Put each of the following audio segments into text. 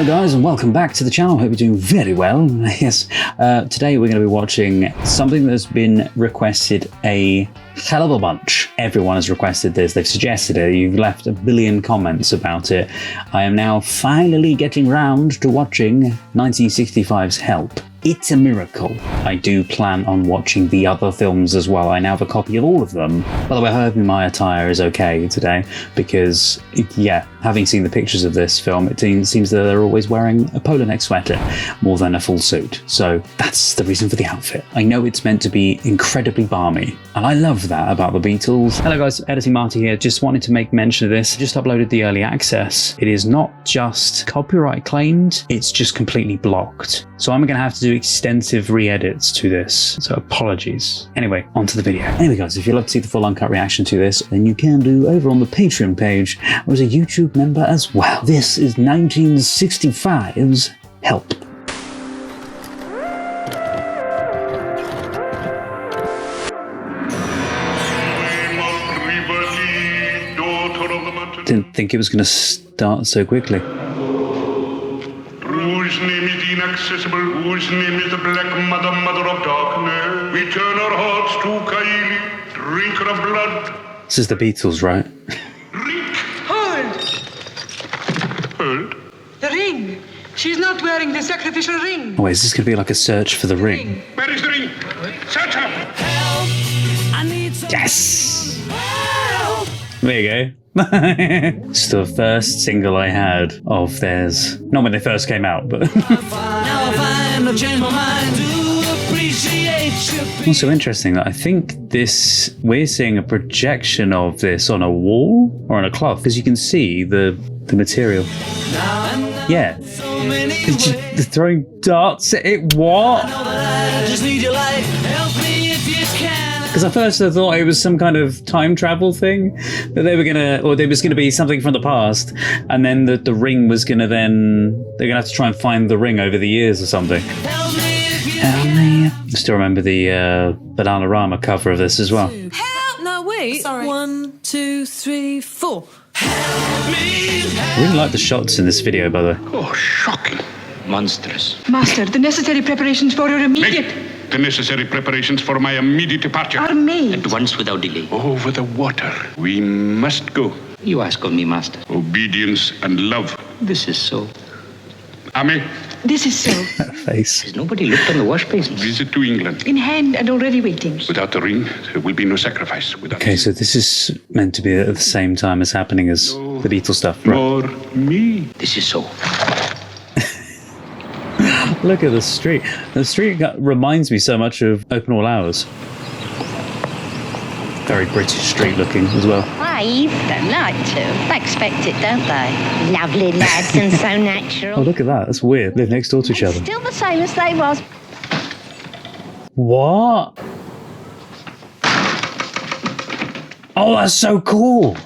Hello guys and welcome back to the channel. Hope you're doing very well. Yes, today we're going to be watching something that's been requested a hell of a bunch. Everyone has requested this, they've suggested it, you've left a billion comments about it. I am now finally getting round to watching 1965's Help. It's a miracle. I do plan on watching the other films as well. I now have a copy of all of them. By the way, I hope my attire is okay today because, yeah, having seen the pictures of this film, it seems that they're always wearing a polo neck sweater more than a full suit. So that's the reason for the outfit. I know it's meant to be incredibly balmy, and I love that about the Beatles. Hello guys, Editing Marty here. Just wanted to make mention of this. Just uploaded the early access. It is not just copyright claimed, it's just completely blocked. So I'm going to have to do extensive re-edits to this, so apologies. Anyway, on to the video. Anyway guys, if you'd love to see the full uncut reaction to this, then you can do over on the Patreon page, or as a YouTube member as well. This is 1965's Help. Didn't think it was going to start so quickly. Whose name is the inaccessible, whose name is the black mother, mother of darkness. We turn our hearts to Kylie, drinker of blood. This is the Beatles, right? Drink! Hold! Hold? The ring! She's not wearing the sacrificial ring! Oh wait, is this going to be like a search for the ring? Where is the ring? Search her! Yes! There you go. It's the first single I had of theirs. Not when they first came out, but... Also interesting that I think this... We're seeing a projection of this on a wall or on a cloth, because you can see the material. Yeah. They're throwing darts at it? What? Because at first I thought it was some kind of time travel thing that they were gonna, or there was gonna be something from the past, and then the ring was gonna they're gonna have to try and find the ring over the years or something. Help me. I still remember the Bananarama cover of this as well. Help! No, wait. Sorry. 1, 2, 3, 4. Help me! I really like the shots in this video, by the way. Oh, shocking. Monstrous. Master, the necessary preparations for your immediate... Make the necessary preparations for my immediate departure. are made. At once without delay. Over the water. We must go. You ask of me, master. Obedience and love. This is so. Ame, This is so. That face. Has nobody looked on the wash basins? visit to England. In hand and already waiting. Without the ring, there will be no sacrifice. Without Okay, so this is meant to be at the same time as happening as the Beatles stuff, right? Nor me. This is so. Look at the street. The street reminds me so much of Open All Hours. Very British street looking as well. Why, don't like to. They expect it, don't they? Lovely lads and so natural. Oh, look at that. That's weird. Live next door to each other. Still the same as they was. What? Oh, that's so cool.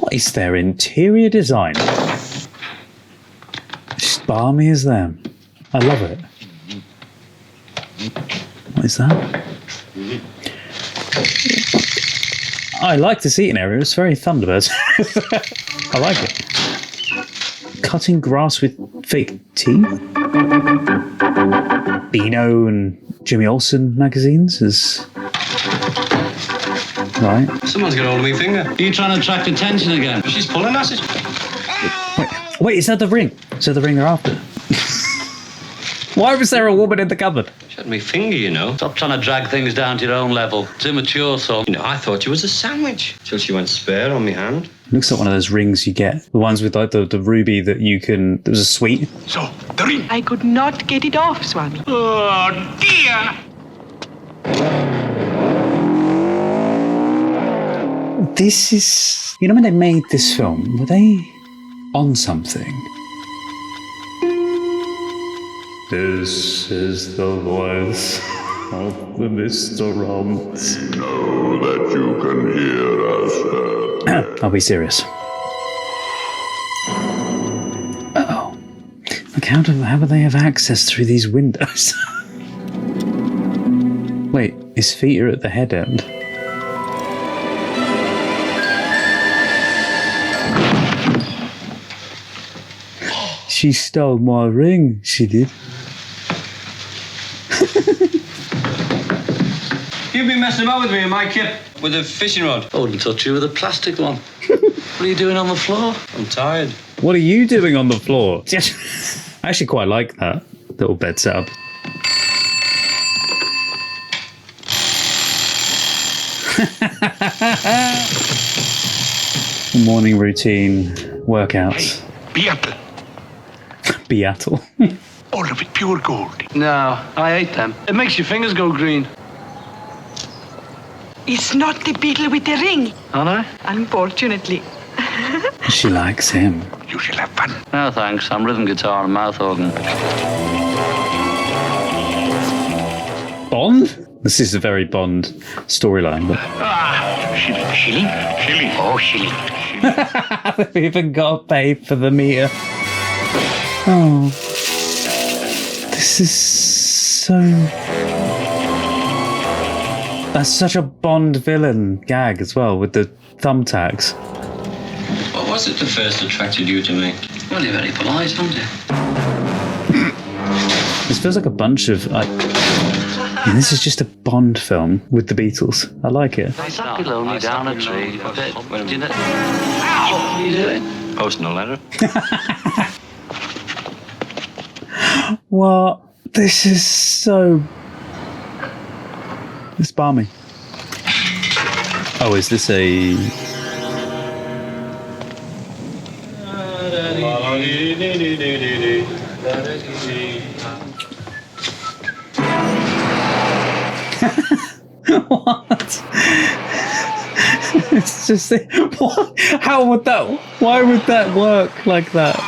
What is their interior design? Just balmy as them. I love it. What is that? I like the seating area. It's very Thunderbirds. I like it. Cutting grass with fake teeth. Beano and Jimmy Olsen magazines is right. Someone's got hold of me finger. Are you trying to attract attention again? She's pulling us. Wait, is that the ring? Is that the ring they're after? Why was there a woman in the cupboard? She had me finger, you know. Stop trying to drag things down to your own level. It's immature, son. You know, I thought you was a sandwich. Till she went spare on me hand. Looks like one of those rings you get. The ones with like the ruby that you can... There was a sweet. So, the ring. I could not get it off, Swami. Oh, dear. This is... You know when they made this film, were they on something? This is the voice of the Mr. Romps. Know that you can hear us. I'll be serious. Uh-oh. Like how would they have access through these windows? Wait, his feet are at the head end. She stole my ring, she did. You've been messing about with me in my kit with a fishing rod. I wouldn't touch you with a plastic one. What are you doing on the floor? I'm tired. What are you doing on the floor? I actually quite like that little bed setup. Morning routine, workouts. Beatle. Beatle. All of it pure gold. No, I hate them. It makes your fingers go green. It's not the Beatle with the ring, Aren't I? unfortunately. She likes him. You shall have fun. No, thanks. I'm rhythm guitar and mouth organ. Bond? This is a very Bond storyline, but Shilling? Shilling. Oh, shilling. we even got to pay for the meter. Oh, this is so... That's such a Bond villain gag as well, with the thumbtacks. What was it that first attracted you to me? Well, you're very polite, aren't you? This feels like a bunch of... and this is just a Bond film with the Beatles. I like it. I sat below me down a tree. Do you know... What are you doing? Posting a letter. What? This is so... It's barmy. Oh, is this a... What? It's just... What? How would that... Why would that work like that?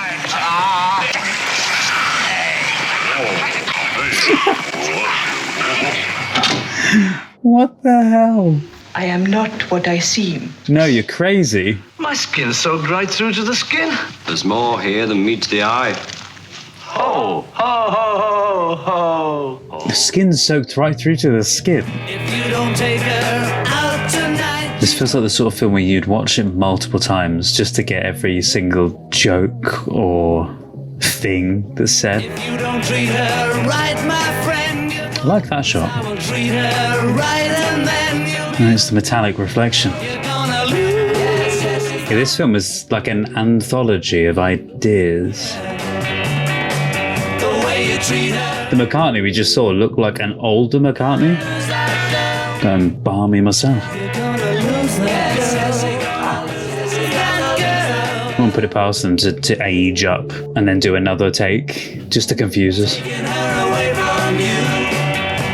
What the hell? I am not what I seem. No, you're crazy. My skin's soaked right through to the skin. There's more here than meets the eye. Ho, ho, ho, ho, ho. The skin's soaked right through to the skin. If you don't take her out tonight. This feels like the sort of film where you'd watch it multiple times just to get every single joke or thing that's said. If you don't treat her right, my friend, I like that shot. I will treat her right, and then And it's the metallic reflection. you're gonna lose. Yeah, this film is like an anthology of ideas. The way you treat her. The McCartney we just saw looked like an older McCartney. Going barmy myself. You're gonna lose that girl. I won't put it past them to age up and then do another take just to confuse us. Get her away from you.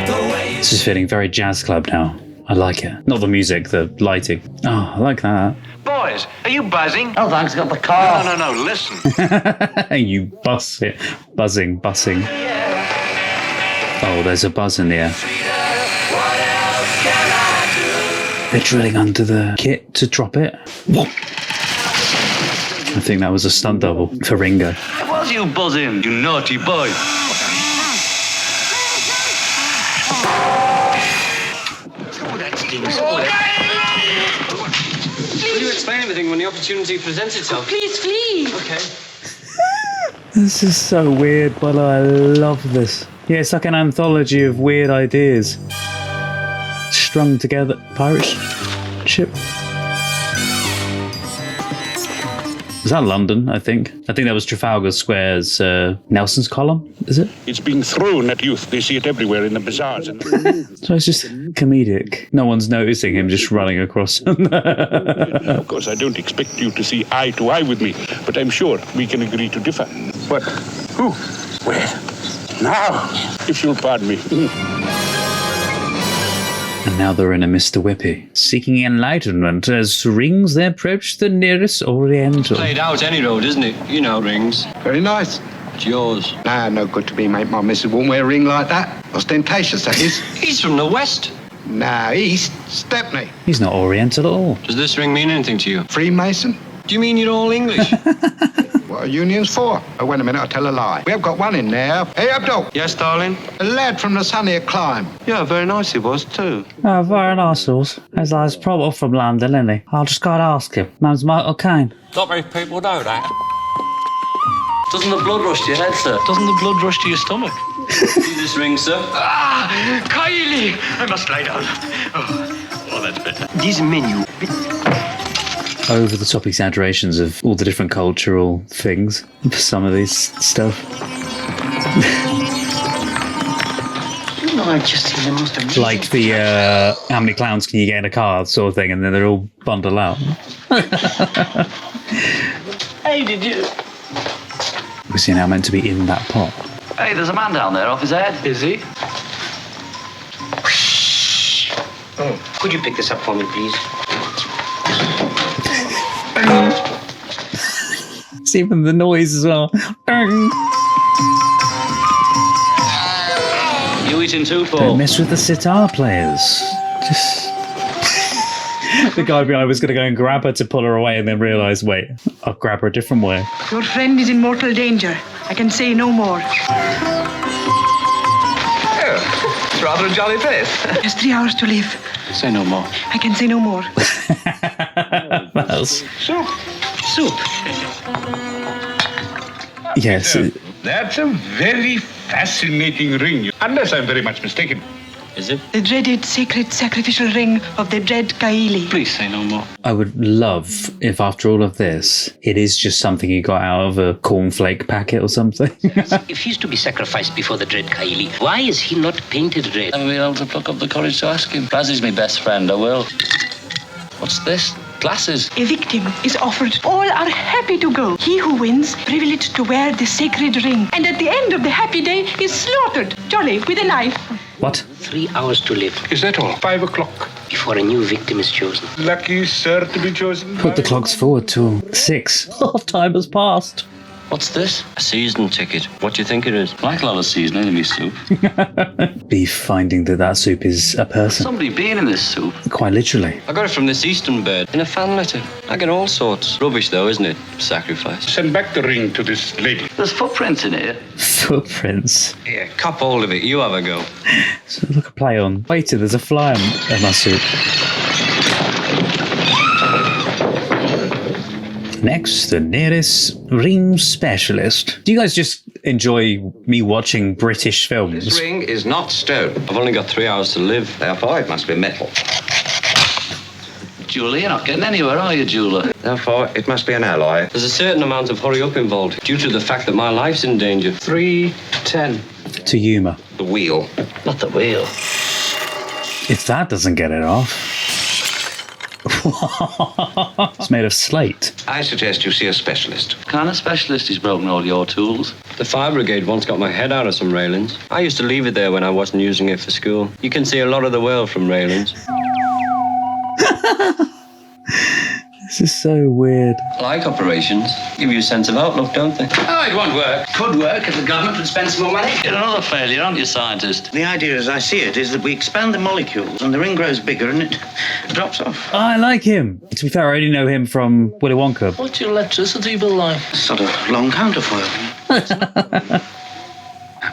The way you This is feeling very jazz club now. I like it. Not the music, the lighting. Oh, I like that. Boys, are you buzzing? Oh, thanks. Got the car. No, listen. You buzz it. Buzzing. Oh, there's a buzz in the air. They're drilling under the kit to drop it. Whoop. I think that was a stunt double for Ringo. It was you buzzing, you naughty boy. Will you explain everything when the opportunity presents itself? Please flee. Okay. This is so weird, but I love this. Yeah, it's like an anthology of weird ideas. Strung together. Pirate ship. Was that London, I think? I think that was Trafalgar Square's Nelson's column, is it? It's being thrown at youth. They see it everywhere in the bazaars. So it's just comedic. No one's noticing him just running across. Of course, I don't expect you to see eye to eye with me, but I'm sure we can agree to differ. What? Who? Where? Now, if you'll pardon me. And now they're in a Mr. Whippy, seeking enlightenment as Rings they approach the nearest Oriental. Played out any road, isn't it? You know, Rings. Very nice. It's yours. Nah, no good to me, mate. My missus won't wear a ring like that. Ostentatious, that is. He's from the West. Nah, East. Stepney. He's not Oriental at all. Does this ring mean anything to you? Freemason. Do you mean you're all English? What are unions for? Oh, wait a minute, I'll tell a lie. We have got one in there. Hey, Abdul. Yes, darling? A lad from the sunnier clime. Yeah, very nice he was, too. Oh, very nice, horse. He's like, he's probably from London, isn't he? I'll just go and ask him. Name's Michael Caine. Not many people know that. Doesn't the blood rush to your head, sir? Doesn't the blood rush to your stomach? See this ring, sir? Kylie! I must lie down. Oh, that's better. This menu. Over-the-top exaggerations of all the different cultural things for some of these stuff. I just see the most amazing. Like the how many clowns can you get in a car sort of thing, and then they're all bundled out. Hey, did you? Was he now meant to be in that pot? Hey, there's a man down there off his head. Is he? Oh, could you pick this up for me, please? It's even the noise as well. You eating too, Paul? Don't mess with the sitar players. Just the guy behind was going to go and grab her to pull her away, and then realise, wait, I'll grab her a different way. Your friend is in mortal danger. I can say no more. Oh, it's rather a jolly place. There's 3 hours to live. Say no more. I can say no more. That's... Soup. Yes. That's a very fascinating ring, unless I'm very much mistaken. Is it? The dreaded sacred sacrificial ring of the dread Kaili. Please say no more. I would love if after all of this, it is just something you got out of a cornflake packet or something. If he's to be sacrificed before the dread Kaili, why is he not painted red? I haven't been able to pluck up the courage to ask him. Braz is my best friend, I will. What's this? Glasses. A victim is offered. All are happy to go. He who wins, privileged to wear the sacred ring. And at the end of the happy day, is slaughtered, jolly, with a knife. What? 3 hours to live Is that all? 5 o'clock. before a new victim is chosen. Lucky sir to be chosen. Put the clocks forward till 6. Half time has passed. What's this? A season ticket. What do you think it is? I like a lot of seasoning in my soup. Be finding that soup is a person. Somebody being in this soup. Quite literally. I got it from this Eastern bird in a fan letter. I get all sorts. Rubbish though, isn't it? Sacrifice. Send back the ring to this lady. There's footprints in here. Footprints. Here, cop hold of it. You have a go. So look a play on. Waiter, there's a fly on my soup. Next, the nearest ring specialist. Do you guys just enjoy me watching British films? This ring is not stone. I've only got 3 hours to live. Therefore, it must be metal. Julie, you're not getting anywhere, are you, Julie? Therefore, it must be an alloy. There's a certain amount of hurry up involved due to the fact that my life's in danger. 3:10. To humour. The wheel. Not the wheel. If that doesn't get it off. It's made of slate. I suggest you see a specialist. What kind of specialist has broken all your tools? The fire brigade once got my head out of some railings. I used to leave it there when I wasn't using it for school. You can see a lot of the world from railings. This is so weird. Like operations. Give you a sense of outlook, don't they? Oh, it won't work. Could work if the government would spend some more money. You're another failure, aren't you, scientist? The idea as I see it is that we expand the molecules and the ring grows bigger and it drops off. I like him. To be fair, I only know him from Willy Wonka. What's your electricity bill like? Sort of long counterfoil.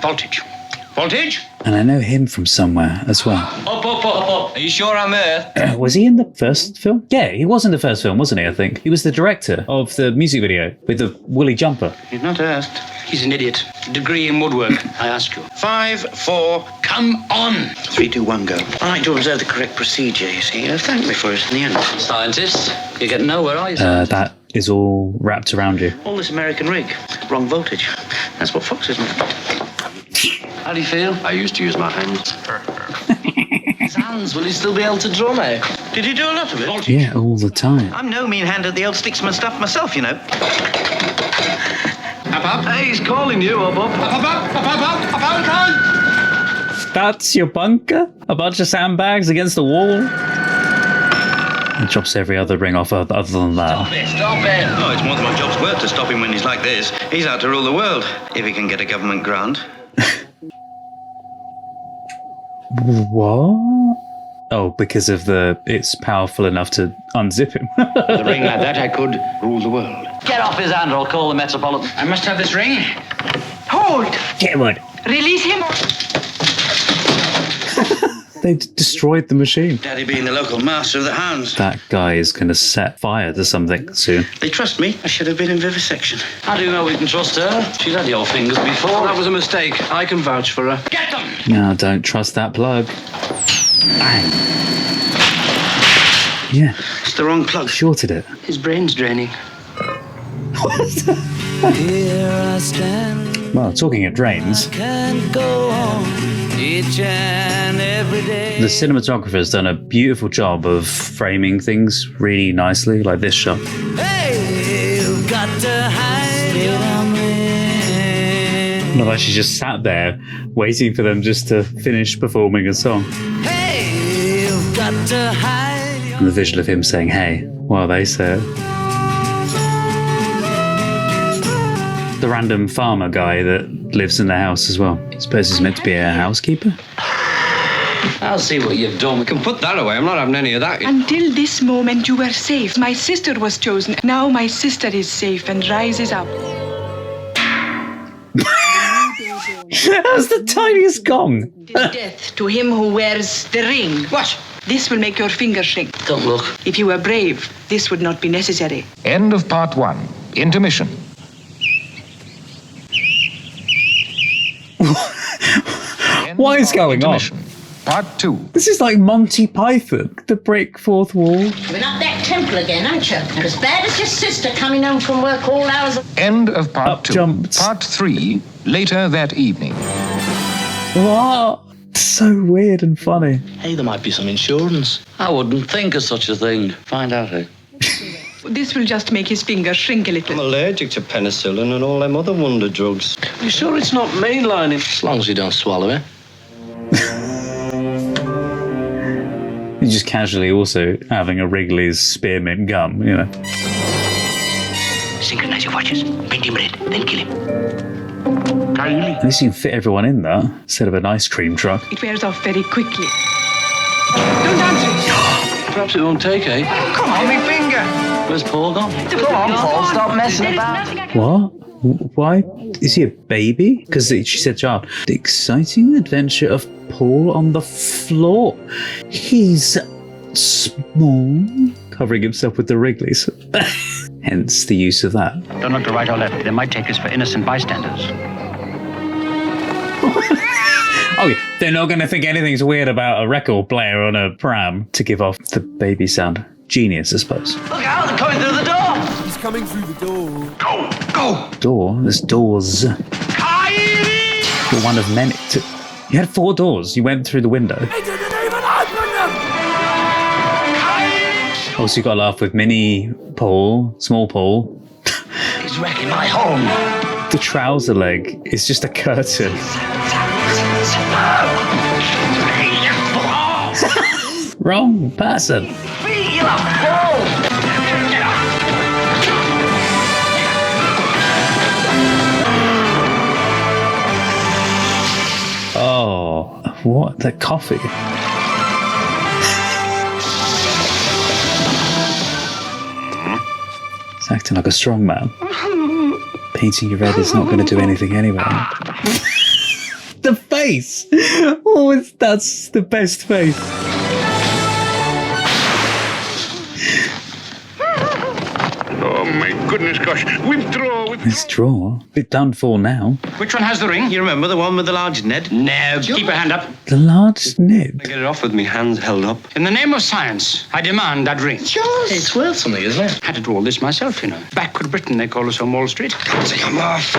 Voltage. Voltage? And I know him from somewhere as well. Up, up, up, up. Are you sure I'm here? Was he in the first film? Yeah, he was in the first film, wasn't he, I think? He was the director of the music video with the woolly jumper. He's not asked. He's an idiot. Degree in woodwork, I ask you. 5, 4, come on. 3, 2, 1, go. I like to observe the correct procedure, you see. Thank me for it in the end. Scientist? You're getting nowhere, are you, scientist? That is all wrapped around you. All this American rig. Wrong voltage. That's what Fox is made. How do you feel? I used to use my hands. His hands, will he still be able to drum it? Did you do a lot of it? Yeah, all the time. I'm no mean hand at the old sticksman stuff myself, you know. Up, up. Hey, he's calling you, up, up. Up, up, up, up, up, up, up, up. That's your bunker? A bunch of sandbags against the wall? It drops every other ring off other than that. Stop it. Oh, it's more than my job's worth to stop him when he's like this. He's out to rule the world, if he can get a government grant. What? Oh, because of it's powerful enough to unzip him. With a ring like that, I could rule the world. Get off his hand or I'll call the Metropolitan. I must have this ring. Hold! Get wood. Release him. They destroyed the machine. Daddy being the local master of the hounds. That guy is going to set fire to something soon. They trust me. I should have been in vivisection. How do you know we can trust her? She's had your fingers before. That was a mistake. I can vouch for her. Get them! No, don't trust that plug. Bang. Yeah, It's the wrong plug. shorted it. His brain's draining. Here I stand, Well, talking of drains, can't go on each and every day. the cinematographer's done a beautiful job of framing things really nicely, like this shot. Hey, you've got to hide your man. Not like she just sat there waiting for them just to finish performing a song. Hey, you've got to hide your And the visual of him saying, hey, while they say it. The random farmer guy that lives in the house as well. I suppose he's meant to be a housekeeper? I'll see what you've done. We can put that away. I'm not having any of that. Until this moment, you were safe. My sister was chosen. Now my sister is safe and rises up. That was the tiniest gong. Death to him who wears the ring. Watch. This will make your finger shrink. Don't look. If you were brave, this would not be necessary. End of part 1. Intermission. What is going on? Intermission. Part 2. This is like Monty Python, the brick fourth wall. You're up that temple again, aren't you? You're as bad as your sister coming home from work all hours of... End of part Up 2. jumped. Part 3. Later that evening. What? So weird and funny. Hey, there might be some insurance. I wouldn't think of such a thing. Find out who. This will just make his finger shrink a little. I'm allergic to penicillin and all them other wonder drugs. You sure it's not mainlining? As long as you don't swallow it. He's just casually also having a Wrigley's spearmint gum, you know. Synchronize your watches. Paint him red, then kill him. At least you can fit everyone in there instead of an ice cream truck. It wears off very quickly. Don't answer it. Perhaps it won't take, eh? Come on, me finger. Where's Paul gone? Come on, Paul, stop messing about. What? Why? Is he a baby? Because she said child. The exciting adventure of Paul on the floor. He's small, covering himself with the Wrigleys. Hence the use of that. Don't look to right or left. They might take us for innocent bystanders. Oh, they're not going to think anything's weird about a record player on a pram to give off the baby sound. Genius, I suppose. Look out, they're coming through the door. He's coming through the door. Go, go. Door? There's doors. You're one of many. You had 4 doors. You went through the window. I didn't even open them! Also, you got to laugh with mini Paul, small Paul. He's wrecking my home. The trouser leg is just a curtain. Wrong person. Oh, what? The coffee. It's acting like a strong man. Painting you red is not going to do anything anyway. The face! Oh, that's the best face. Oh, my goodness gosh. Withdraw. This drawer, bit done for now. Which one has the ring? You remember the one with the large Ned? No. Keep your hand up. The large nib. I get it off with me hands held up. In the name of science, I demand that ring. It's worth something, isn't it? Had to do all this myself, you know. Backward Britain, they call us on Wall Street. Come off.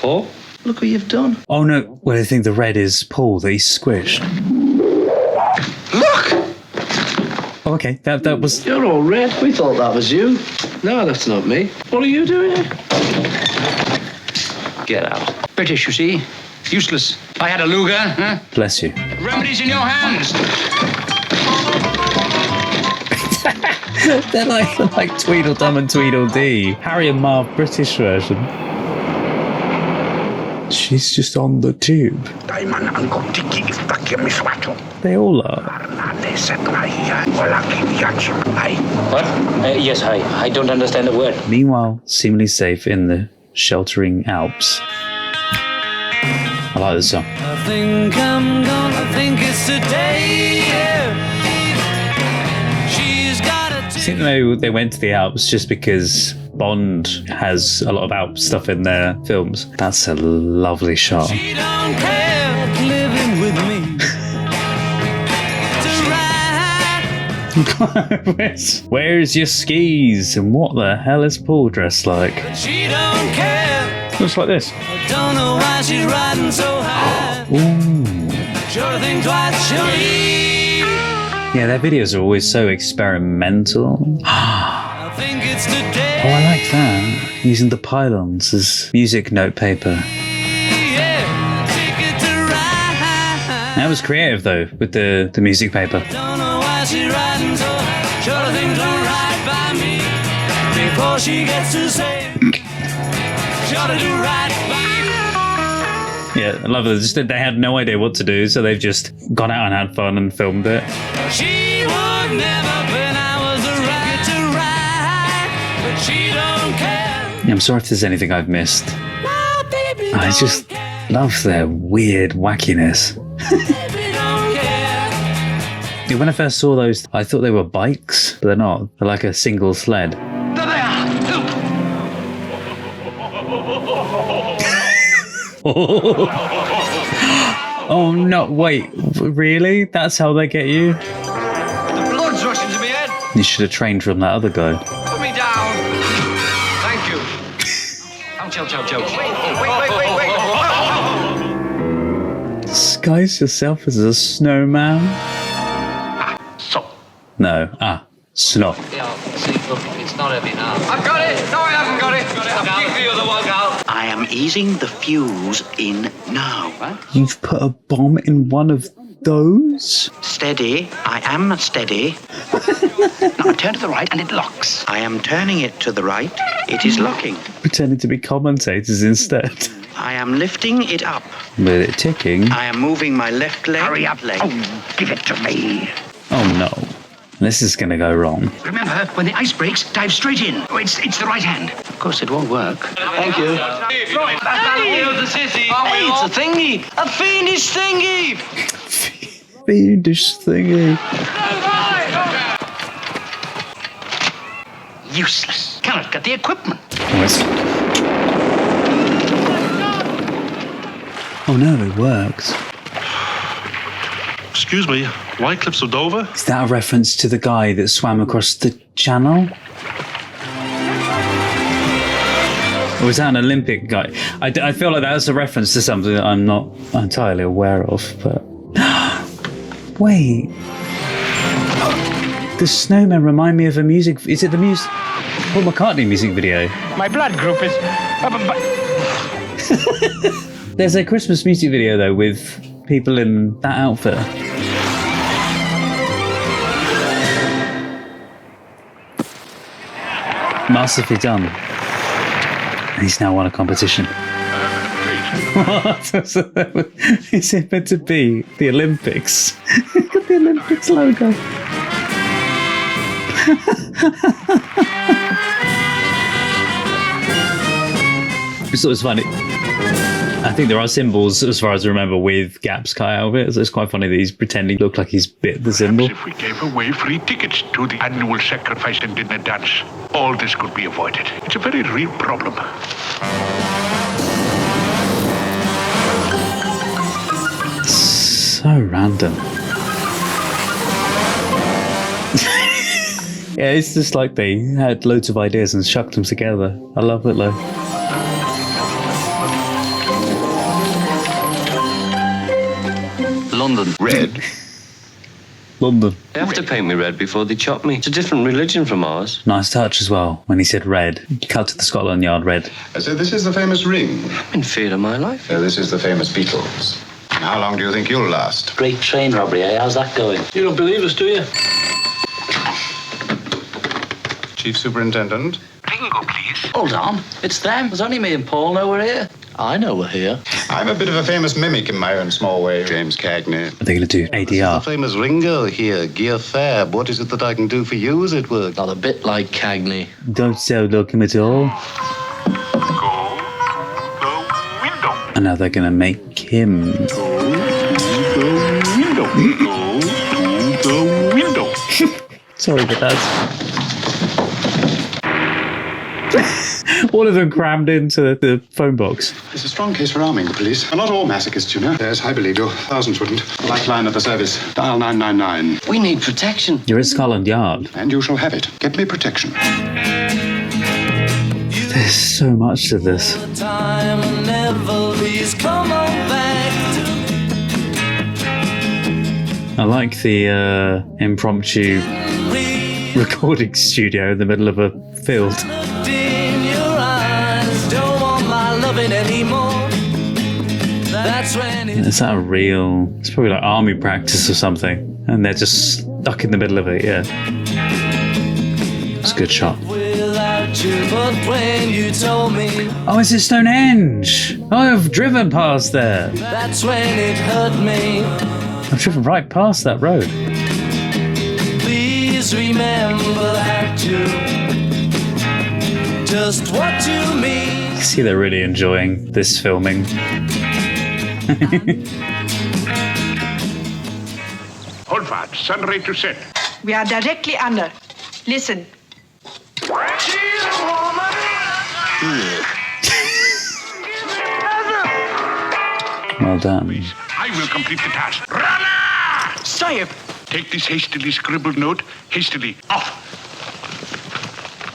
Paul, look what you've done. Oh no, well, I think the red is Paul that he's squished. Look! Oh, okay, that was... You're all red. We thought that was you. No, that's not me. What are you doing here? Get out. British, you see. Useless. I had a Luger, huh? Bless you. Remedies in your hands. They're like Tweedledum and Tweedledee. Harry and Marv British version. She's just on the tube. They all are. What? Yes, I don't understand a word. Meanwhile, seemingly safe in the sheltering Alps. I like this song. I think I'm gonna think it's today. Yeah. She's got a I think they went to the Alps just because Bond has a lot of Alps stuff in their films. That's a lovely shot. She don't care living with me. Where's your skis? And what the hell is Paul dressed like? She don't care. Looks like this. I don't know why she's riding so high. Ooh. Sure think twice she'll leave. Yeah, their videos are always so experimental. I think it's today. Oh, I like that. Using the pylons as music note paper. Yeah, ticket to ride. That was creative though, with the music paper. Don't know why she's riding so high. Sure things don't ride by me. Before she gets to say, sure to do right by me. Yeah, I love it. Just that they had no idea what to do, so they've just gone out and had fun and filmed it. She would never when I was around to ride, but she don't care. Yeah, I'm sorry if there's anything I've missed. My baby I just love their weird wackiness. baby don't care. Yeah, when I first saw those, I thought they were bikes, but they're not. They're like a single sled. There they are. Oh no, wait, really? That's how they get you? The blood's rushing to my head. You should have trained from that other guy. Put me down. Thank you. Chow. Wait. Disguise yourself as a snowman? No. Snot. Yeah, see, look, it's not heavy now. I've got it. No, I haven't got it. I'll kick the other one out. I am easing the fuse in now. You've put a bomb in one of those? Steady. I am steady. Now turn to the right and it locks. I am turning it to the right. It is locking. Pretending to be commentators instead. I am lifting it up. With it ticking. I am moving my left leg. Hurry up, leg. Oh, give it to me. Oh no. This is gonna go wrong. Remember, when the ice breaks, dive straight in. Oh, it's the right hand. Of course, it won't work. Thank you. Hey, it's a thingy. A fiendish thingy. Fiendish thingy. Useless. Cannot get the equipment. Oh no, it works. Excuse me, White Cliffs of Dover? Is that a reference to the guy that swam across the channel? Or was that an Olympic guy? I feel like that's a reference to something that I'm not entirely aware of, but... Wait. The snowmen remind me of a music... Is it the Paul McCartney music video? My blood group is... There's a Christmas music video, though, with people in that outfit. Masterfully done. And he's now won a competition. What? Is it meant to be the Olympics? Got the Olympics logo. I thought it was funny. I think there are symbols, as far as I remember, with gaps cut out of it. So it's quite funny that he's pretending to look like he's bit the symbol. If we gave away free tickets to the annual sacrifice and dinner dance, all this could be avoided. It's a very real problem. So random. Yeah, it's just like they had loads of ideas and chucked them together. I love it though. London. Red? London. They have to paint me red before they chop me. It's a different religion from ours. Nice touch as well, when he said red. Cut to the Scotland Yard red. So this is the famous ring. I'm in fear of my life. This is the famous Beatles. And how long do you think you'll last? Great train robbery, eh? How's that going? You don't believe us, do you? Chief Superintendent? Bingo, please. Hold on. It's them. There's only me and Paul know we're here. I know we're here. I'm a bit of a famous mimic in my own small way, James Cagney. Are they going to do ADR? Famous Ringo here, Gear Fab. What is it that I can do for you, as it were? Not a bit like Cagney. Don't sound like him at all. Go the window. And now they're going to make him. Go to the window. Sorry, but that's... all of them crammed into the phone box. It's a strong case for arming the police. And not all masochists, you know. Yes, I believe you. Thousands wouldn't. Lifeline of the service. Dial 999. We need protection. You're at Scotland Yard. And you shall have it. Get me protection. There's so much to this. Time and never please come on back I like the impromptu recording studio in the middle of a field. in your eyes. Don't want my loving anymore. That's when Is that a real... It's probably like army practice or something. And they're just stuck in the middle of it, yeah. It's a good shot. without you, but when you told me, Oh, it's at Stonehenge! Oh, I've driven past there. that's when it hurt me. I've driven right past that road. Please remember that too. Just what you mean. I see they're really enjoying this filming. Hold fast. Sun ray to set. We are directly under. Listen. Well done. I will complete the task. Runner! Sahib! Take this hastily scribbled note. Hastily. Off.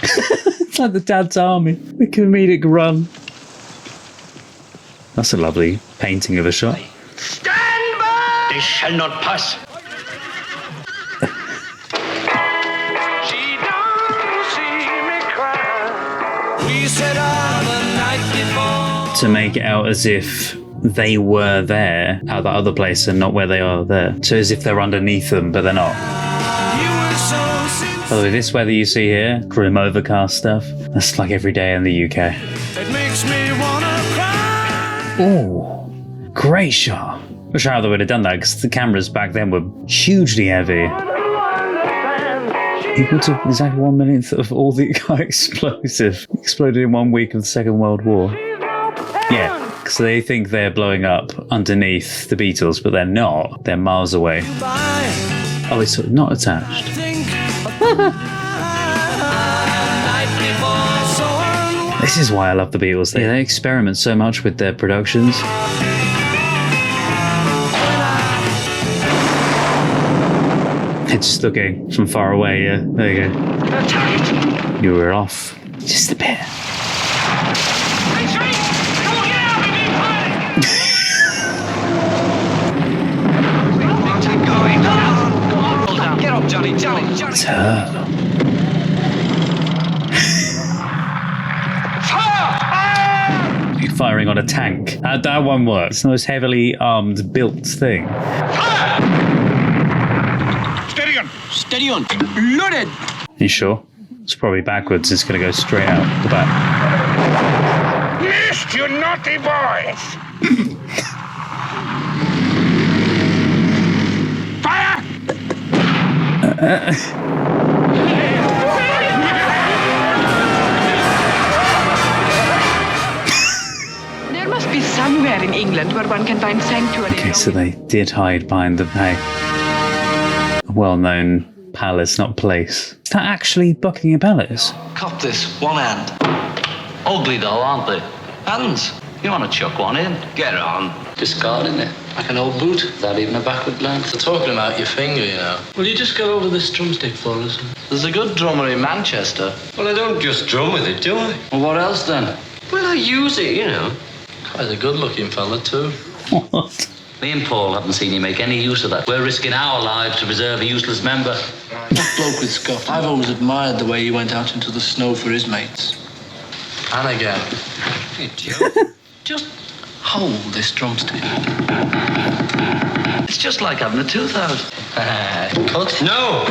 It's like the Dad's Army. The comedic run. That's a lovely painting of a shot. Stand by! This shall not pass. She don't see me cry. We said on the night before. To make it out as if they were there at that other place and not where they are there. So as if they're underneath them, but they're not. You were so sincere. By the way, this weather you see here, grim overcast stuff, that's like every day in the UK. It makes me wanna cry. Oh, great shot. Wish how they would have done that because the cameras back then were hugely heavy. Equal to exactly 1/1,000,000th of all the explosive exploded in 1 week of the Second World War. Yeah, because they think they're blowing up underneath the Beatles, but they're not. They're miles away. Oh, it's sort of not attached. This is why I love the Beatles. They experiment so much with their productions. It's just looking from far away, yeah. There you go. You were off. Just a bit. Get up, Johnny. It's her. You're firing on a tank. That one works. It's the most heavily armed built thing. Steady on. Steady on. Loaded! You sure? It's probably backwards. It's going to go straight out the back. Missed, you naughty boy. Fire! There must be somewhere in England where one can find sanctuary. Okay, so they did hide behind the a well-known palace, not place. Is that actually Buckingham Palace? Cop this, one hand. Ugly though, aren't they? Hands. You want to chuck one in? Get on. Discarding it. Like an old boot. Without even a backward glance. They're talking about your finger, you know. Will you just get over this drumstick for us? There's a good drummer in Manchester. Well, I don't just drum with it, do I? Well, what else then? Well, I use it, you know. Quite a good-looking fella, too. What? Me and Paul haven't seen you make any use of that. We're risking our lives to preserve a useless member. That bloke with Scott, I've always admired the way he went out into the snow for his mates. And again. Hey, Joe. Just hold this drumstick. It's just like having a tooth out. Cut. No!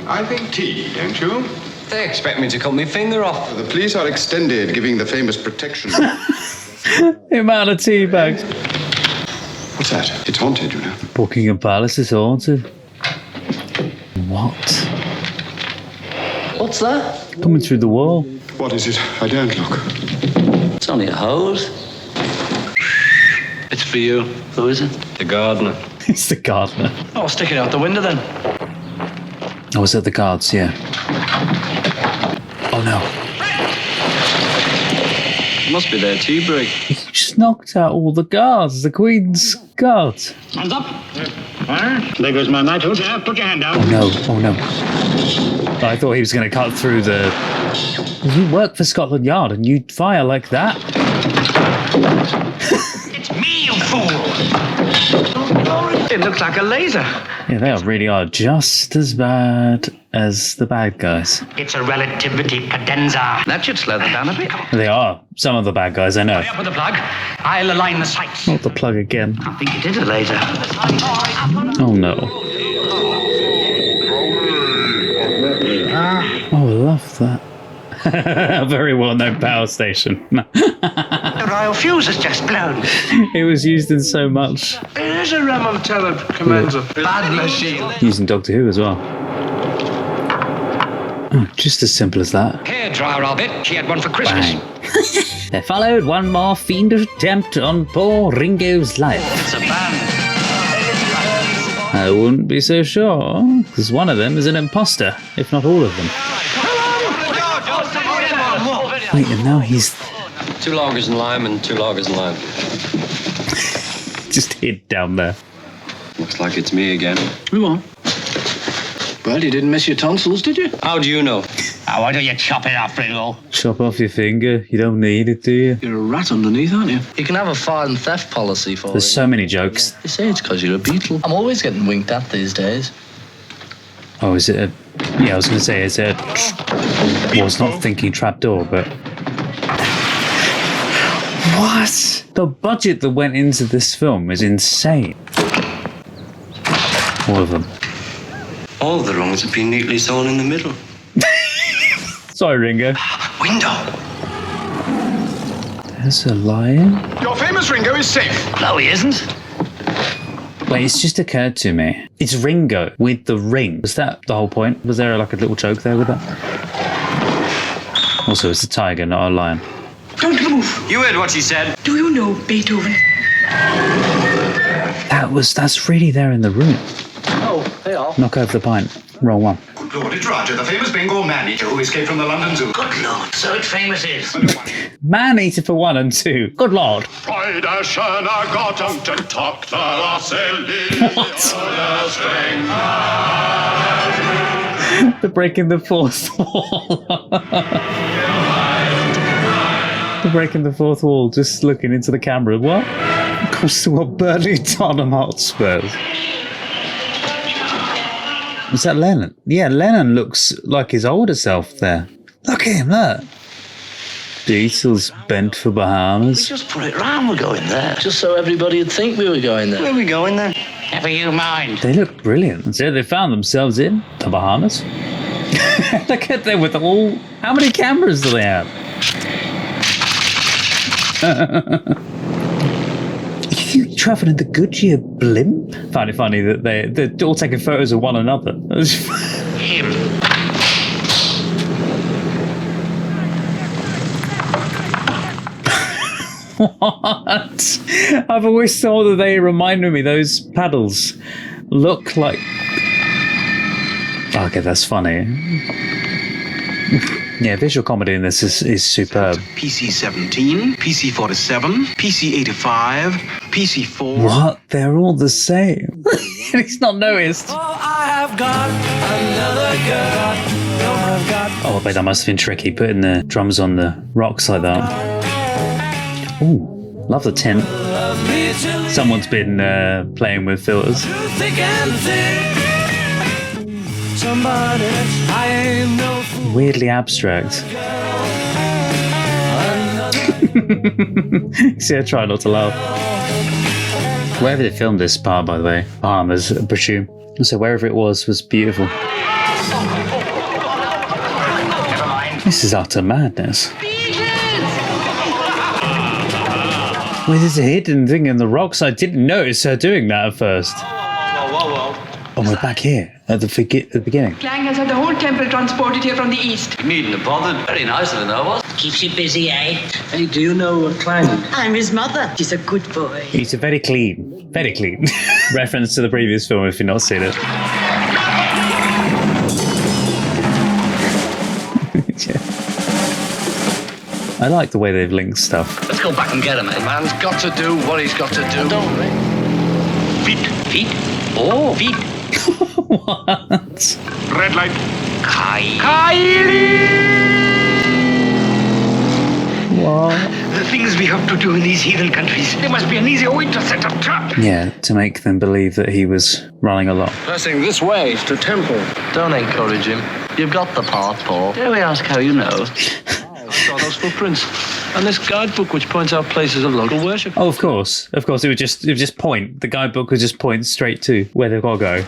I think tea, don't you? They expect me to cut my finger off. The police are extended, giving the famous protection. The amount of tea bags. What's that? It's haunted, you know. Buckingham Palace is haunted. What? What's that? Coming through the wall. What is it? I don't look. It's only a hose. It's for you. Who is it? The gardener. It's the gardener. Oh, stick it out the window then. Oh, was it the guards? Yeah. Oh no. Must be their tea break. He just knocked out all the guards, the Queen's guards. Hands up. There goes my knighthood. Put your hand down. Oh no. I thought he was going to cut through the... You work for Scotland Yard and you fire like that? It's me, you fool. It looks like a laser. Yeah, they really are just as bad as the bad guys. It's a relativity cadenza. That should slow them down a bit. They are. Some of the bad guys, I know. Hurry up with the plug. I'll align the sights. Not the plug again. I think it is a laser. Oh no. Oh, I love that. A very well-known power station. The royal fuse has just blown. It was used in so much. It is a remontada commander. Bad machine. Using Doctor Who as well. Oh, just as simple as that. Hair dryer, I'll bet. She had one for Christmas. Bang. There followed one more fiendish attempt on poor Ringo's life. It's a band. I wouldn't be so sure, because one of them is an imposter, if not all of them. Wait, and now he's... 2 lagers and lime and 2 lagers and lime. just hid down there. Looks like it's me again. Who on? Well, you didn't miss your tonsils, did you? How do you know? Oh, why don't you chop it up, Pringle? Chop off your finger. You don't need it, do you? You're a rat underneath, aren't you? You can have a fine theft policy for There's so many jokes. They say it's because you're a Beatle. I'm always getting winked at these days. Oh, is it a... Yeah, I was going to say, is it a... Well, I was not thinking trapdoor, but... What? The budget that went into this film is insane. All of them. All the rungs have been neatly sewn in the middle. Sorry, Ringo. Window. There's a lion. Your famous Ringo is safe. No, he isn't. Wait, it's just occurred to me. It's Ringo with the ring. Was that the whole point? Was there like a little joke there with that? Also, it's a tiger, not a lion. Don't move. You heard what she said. Do you know Beethoven? That's really there in the room. Oh, they are. Knock over the pint. Wrong one. Good Lord, it's Roger, the famous Bengal man-eater who escaped from the London Zoo. Good Lord, so it famous is. Man-eater for 1 and 2. Good Lord. What? They're breaking the fourth wall. They're breaking the fourth wall, just looking into the camera. What? Of course, to what Burnley Tottenham Hotspurs. Was that Lennon? Yeah, Lennon looks like his older self there. Look at him, look. Beatles bent for Bahamas. Just put it round, we're going there. Just so everybody would think we were going there. Where are we going then? Never you mind. They look brilliant. So they found themselves in the Bahamas. Look at them with all... How many cameras do they have? You travelling in the Goodyear blimp? Find it funny that they're all taking photos of one another. Him. What? I've always thought that they reminded me, those paddles look like... Okay, that's funny. Yeah, visual comedy in this is superb. PC-17, PC-47, PC-85, PC-4. What? They're all the same. He's not noticed. I have got another girl. Oh, wait, that must have been tricky, putting the drums on the rocks like that. Ooh, love the tint. Someone's been playing with filters. Thick and thin. Somebody, I ain't no fool. Weirdly abstract. See, I try not to laugh. Wherever they filmed this part, by the way, Bahamas, I presume. So wherever it was beautiful. This is utter madness. Wait, there's a hidden thing in the rocks. I didn't notice her doing that at first. Whoa. Oh, we're back here at the beginning. Clang has had the whole temple transported here from the east. You needn't have bothered. Very nice of her, though, was. Keeps you busy, eh? Hey, do you know Clang? I'm his mother. He's a good boy. He's a very clean reference to the previous film if you've not seen it. I like the way they've linked stuff. Let's go back and get him, eh? Man's got to do what he's got to do. Don't we? Feet. Oh. Feet. What? Red light. What? The things we hope to do in these heathen countries. There must be an easier way to set a trap. Yeah, to make them believe that he was running along. Passing this way to temple. Don't encourage him. You've got the part, Paul. Dare we ask how you know? I saw those footprints. And this guidebook which points out places of local worship. Oh, of course. It would just point. The guidebook would just point straight to where they've got to go.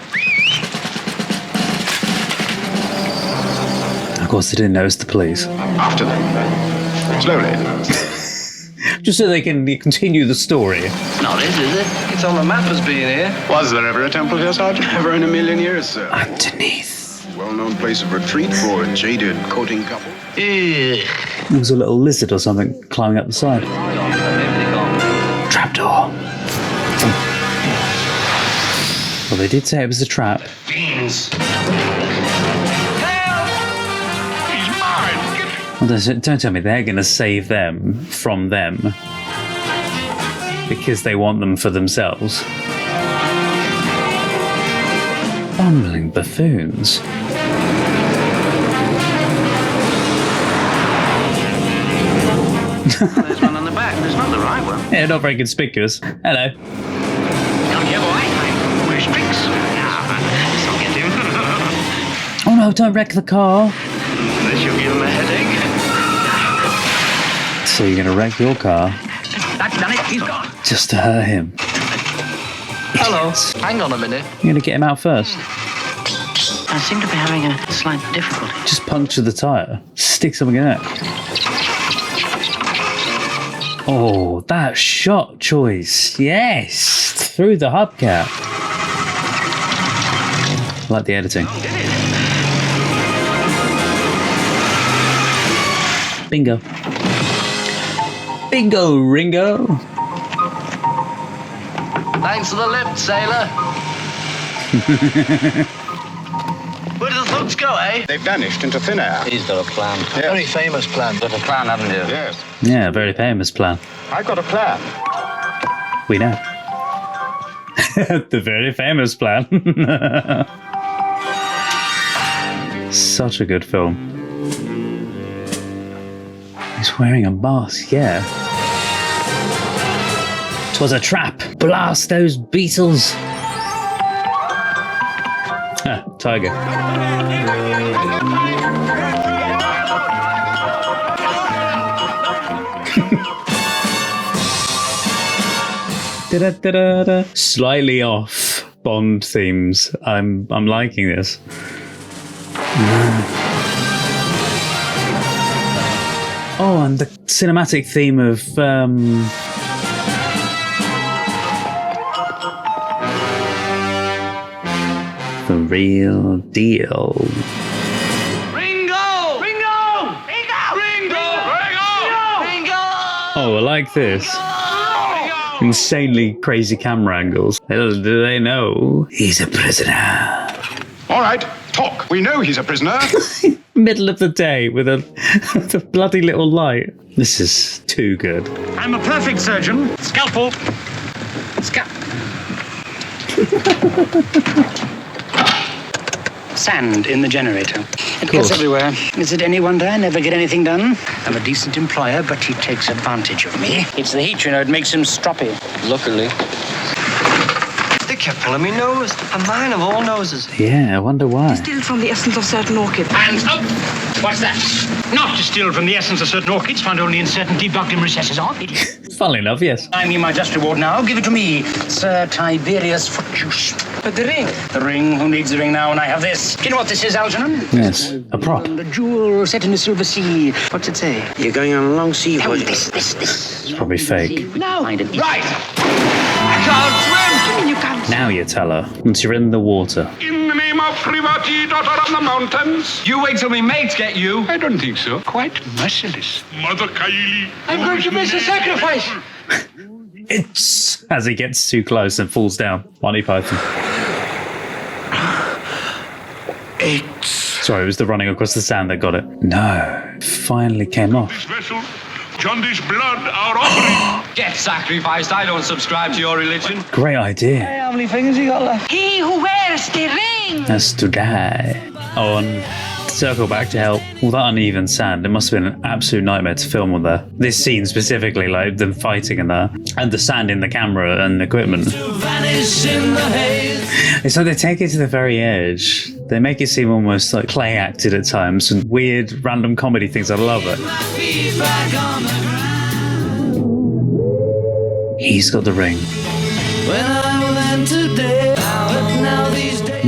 Of course, they didn't notice the police. After them. Slowly. Just so they can continue the story. Not is it? It's on the map as being here. Was there ever a temple here, Sergeant? Never in a million years, sir. Underneath. Well-known place of retreat for a jaded courting couple. There was a little lizard or something climbing up the side. Trapdoor. Well, they did say it was a trap. Fiends. Well, don't tell me they're going to save them from them because they want them for themselves. Bumbling buffoons. There's one on the back. There's not the right one. Yeah, not very conspicuous. Hello. Come here, boy. Where's Tricks? I'll get him. Oh no, don't wreck the car. This should give him a headache. So you're going to wreck your car That's done it. He's gone. just to hurt him. Hello. Hang on a minute. You're going to get him out first. I seem to be having a slight difficulty. Just puncture the tyre. Stick something in it. Oh, that shot choice. Yes. Through the hubcap. I like the editing. Bingo. Bingo, Ringo. Thanks for the lift, sailor. Where did the thugs go, eh? They vanished into thin air. He's got a plan. Yes. Very famous plan. Got a plan, haven't you? Yes. Yeah, very famous plan. I've got a plan. We know. The very famous plan. Such a good film. He's wearing a mask, yeah. 'Twas a trap. Blast those Beatles. Ah, tiger. Da-da-da-da-da. Slightly off Bond themes. I'm liking this. Oh, and the cinematic theme of The Real Deal. Ringo! Ringo! Ringo! Ringo! Ringo! Oh, I like this. Insanely crazy camera angles. Little do they know he's a prisoner. All right, talk. We know he's a prisoner. Middle of the day with a the bloody little light. This is too good. I'm a perfect surgeon. Scalpel. Sand in the generator. It gets everywhere. Is it any wonder I never get anything done? I'm a decent employer, but he takes advantage of me. It's the heat, you know. It makes him stroppy. Luckily. They kept pulling me nose. A man of all noses. Yeah, I wonder why. Distilled from the essence of certain orchids. Hands up! What's that? Not distilled from the essence of certain orchids, found only in certain deep bucking recesses of it. Funnily enough, yes. I mean my just reward now. Give it to me, Sir Tiberius Foot Juice. But the ring. The ring? Who needs the ring now when I have this? Do you know what this is, Algernon? Yes, a prop. The jewel set in the silver sea. What's it say? You're going on a long sea voyage. This. It's probably fake. No. Right. I can't swim! You can't. Now Now you tell her, once you're in the water. In the name of Privati, daughter of the mountains. You wait till me mates get you. I don't think so. Quite merciless. Mother Kaili. I'm going to miss a sacrifice. It's as he gets too close and falls down. Monty Python. Sorry, it was the running across the sand that got it. No, finally came off. This vessel, Jaundice blood, our offering. Get sacrificed. I don't subscribe to your religion. Great idea. Hey, how many fingers you got left? He who wears the ring. Has to die. Oh, and circle back to help. All that uneven sand, it must have been an absolute nightmare to film on there. This scene specifically, like them fighting in there, and the sand in the camera and the equipment. It's like they take it to the very edge. They make it seem almost like play acted at times, and weird random comedy things. I love it. He's got the ring.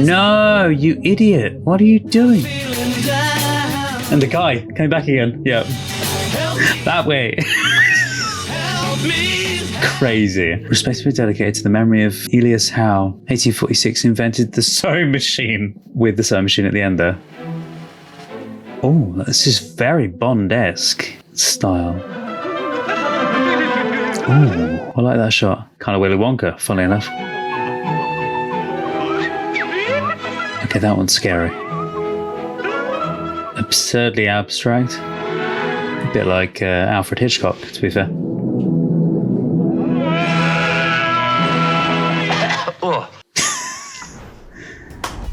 No, you idiot. What are you doing? And the guy coming back again. Yep. That way. Crazy. Respectfully dedicated to the memory of Elias Howe, 1846, invented the sewing machine, with the sewing machine at the end there. Oh, this is very Bond-esque style. Oh, I like that shot. Kind of Willy Wonka, funnily enough. Okay, that one's scary. Absurdly abstract. A bit like Alfred Hitchcock, to be fair.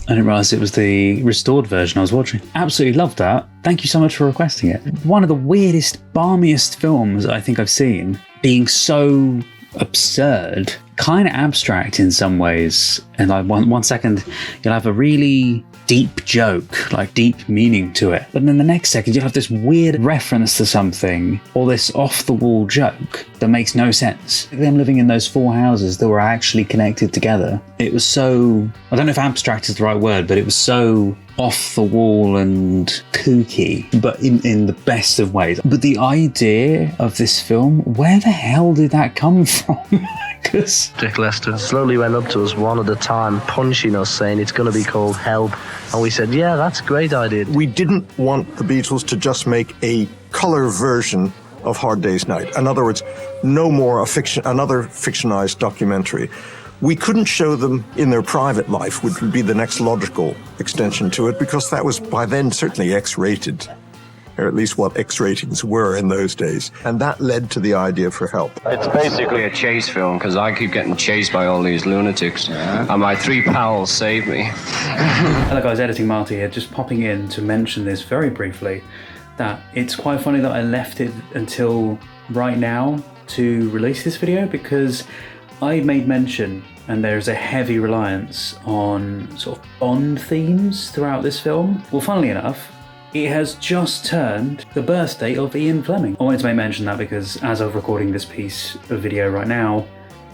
I didn't realise it was the restored version I was watching. Absolutely loved that. Thank you so much for requesting it. One of the weirdest, balmiest films I think I've seen, being so absurd, kind of abstract in some ways. And like one second, you'll have a really deep joke, like deep meaning to it. But then the next second, you'll have this weird reference to something or this off-the-wall joke that makes no sense. Them living in those 4 houses that were actually connected together. It was so, I don't know if abstract is the right word, but it was so off the wall and kooky, but in the best of ways. But the idea of this film, where the hell did that come from? Because Dick Lester slowly went up to us one at a time, punching us, saying it's going to be called Help. And we said, yeah, that's a great idea. We didn't want the Beatles to just make a color version of Hard Day's Night. In other words, no more another fictionized documentary. We couldn't show them in their private life, which would be the next logical extension to it, because that was by then certainly X-rated, or at least what X ratings were in those days. And that led to the idea for Help. It's basically a chase film, because I keep getting chased by all these lunatics, and my 3 pals saved me. Hello guys, Editing Marty here, just popping in to mention this very briefly, that it's quite funny that I left it until right now to release this video, because I made mention, and there's a heavy reliance on sort of Bond themes throughout this film. Well, funnily enough, it has just turned the birthday of Ian Fleming. I wanted to make mention that because as of recording this piece of video right now,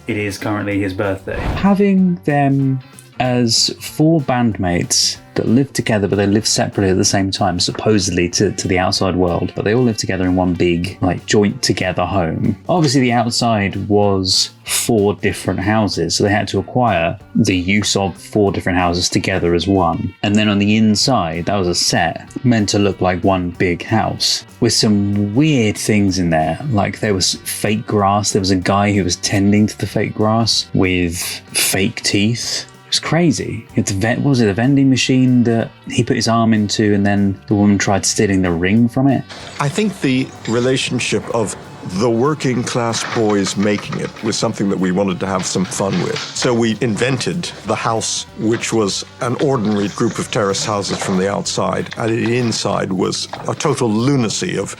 it is currently his birthday. Having them as 4 bandmates that live together, but they live separately at the same time, supposedly to the outside world, but they all live together in one big, like, joint together home. Obviously the outside was 4 different houses, so they had to acquire the use of 4 different houses together as one. And then on the inside, that was a set meant to look like one big house with some weird things in there. Like there was fake grass. There was a guy who was tending to the fake grass with fake teeth. It was crazy. What was it, a vending machine that he put his arm into and then the woman tried stealing the ring from it? I think the relationship of the working class boys making it was something that we wanted to have some fun with. So we invented the house, which was an ordinary group of terrace houses from the outside, and the inside was a total lunacy of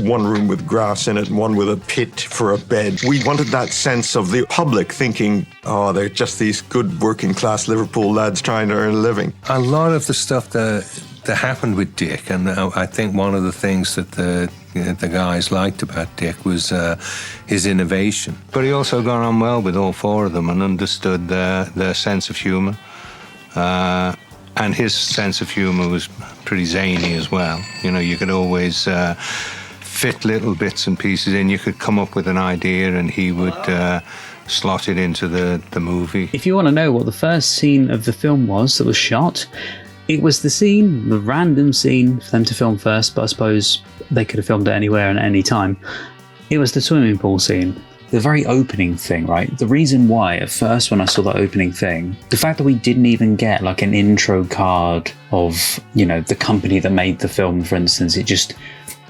one room with grass in it and one with a pit for a bed. We wanted that sense of the public thinking, oh, they're just these good working class Liverpool lads trying to earn a living. A lot of the stuff that happened with Dick, and I think one of the things that the guys liked about Dick was his innovation. But he also got on well with all 4 of them and understood their sense of humour. And his sense of humour was pretty zany as well. You know, you could always fit little bits and pieces in. You could come up with an idea and he would slotted into the movie. If you want to know what the first scene of the film was that was shot, it was the random scene for them to film first, but I suppose they could have filmed it anywhere and at any time. It was the swimming pool scene. The very opening thing, right? The reason why, at first, when I saw that opening thing, the fact that we didn't even get like an intro card of, you know, the company that made the film, for instance, it just